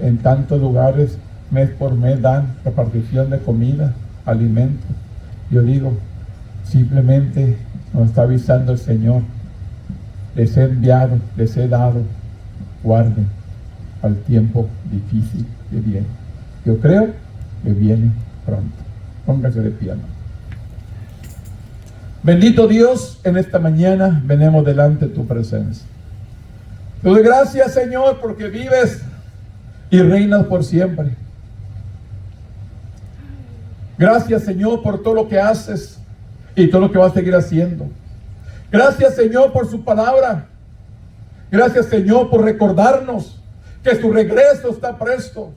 en tantos lugares, mes por mes dan repartición de comida, alimentos. Yo digo, simplemente nos está avisando el Señor. Les he enviado, les he dado, guarden al tiempo difícil que viene. Yo creo que viene pronto. Póngase de pie. Bendito Dios, en esta mañana venimos delante de tu presencia. Te doy gracias, Señor, porque vives y reinas por siempre. Gracias, Señor, por todo lo que haces y todo lo que vas a seguir haciendo. Gracias, Señor, por su palabra. Gracias, Señor, por recordarnos que su regreso está presto.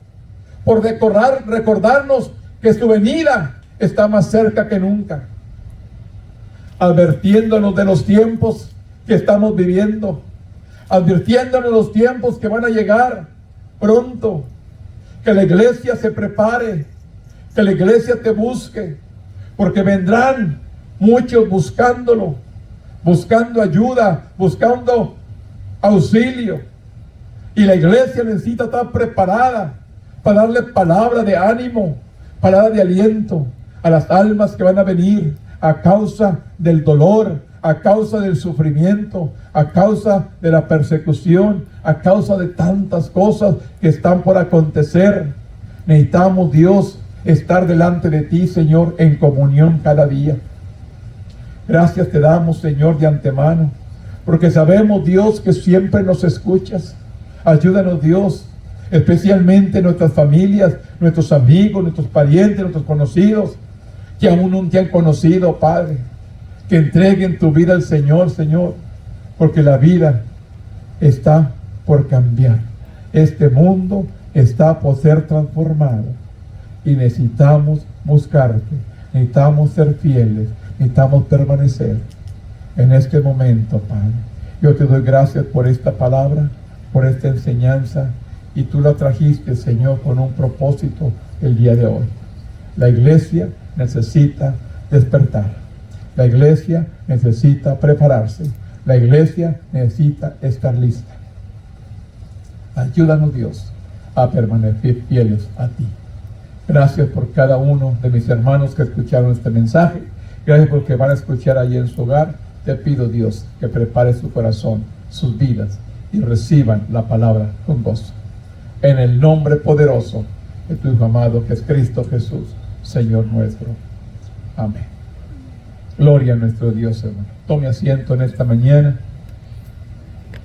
Por recordarnos que su venida está más cerca que nunca. Advirtiéndonos de los tiempos que estamos viviendo. Advirtiéndonos de los tiempos que van a llegar pronto. Que la iglesia se prepare. Que la iglesia te busque. Porque vendrán muchos buscándolo. Buscando ayuda. Buscando auxilio. Y la iglesia necesita estar preparada para darle palabra de ánimo, palabra de aliento a las almas que van a venir a causa del dolor, a causa del sufrimiento, a causa de la persecución, a causa de tantas cosas que están por acontecer. Necesitamos, Dios, estar delante de ti, Señor, en comunión cada día. Gracias te damos, Señor, de antemano, porque sabemos, Dios, que siempre nos escuchas. Ayúdanos, Dios, especialmente nuestras familias, nuestros amigos, nuestros parientes, nuestros conocidos, que aún no te han conocido, Padre, que entreguen tu vida al Señor, Señor, porque la vida está por cambiar. Este mundo está por ser transformado y necesitamos buscarte, necesitamos ser fieles, necesitamos permanecer en este momento, Padre. Yo te doy gracias por esta palabra, por esta enseñanza, y tú la trajiste, Señor, con un propósito el día de hoy. La iglesia necesita despertar. La iglesia necesita prepararse. La iglesia necesita estar lista. Ayúdanos, Dios, a permanecer fieles a ti. Gracias por cada uno de mis hermanos que escucharon este mensaje. Gracias por que van a escuchar allí en su hogar. Te pido, Dios, que prepare su corazón, sus vidas, y reciban la palabra con gozo. En el nombre poderoso de tu Hijo amado, que es Cristo Jesús, Señor nuestro. Amén. Gloria a nuestro Dios, hermano. Tome asiento en esta mañana.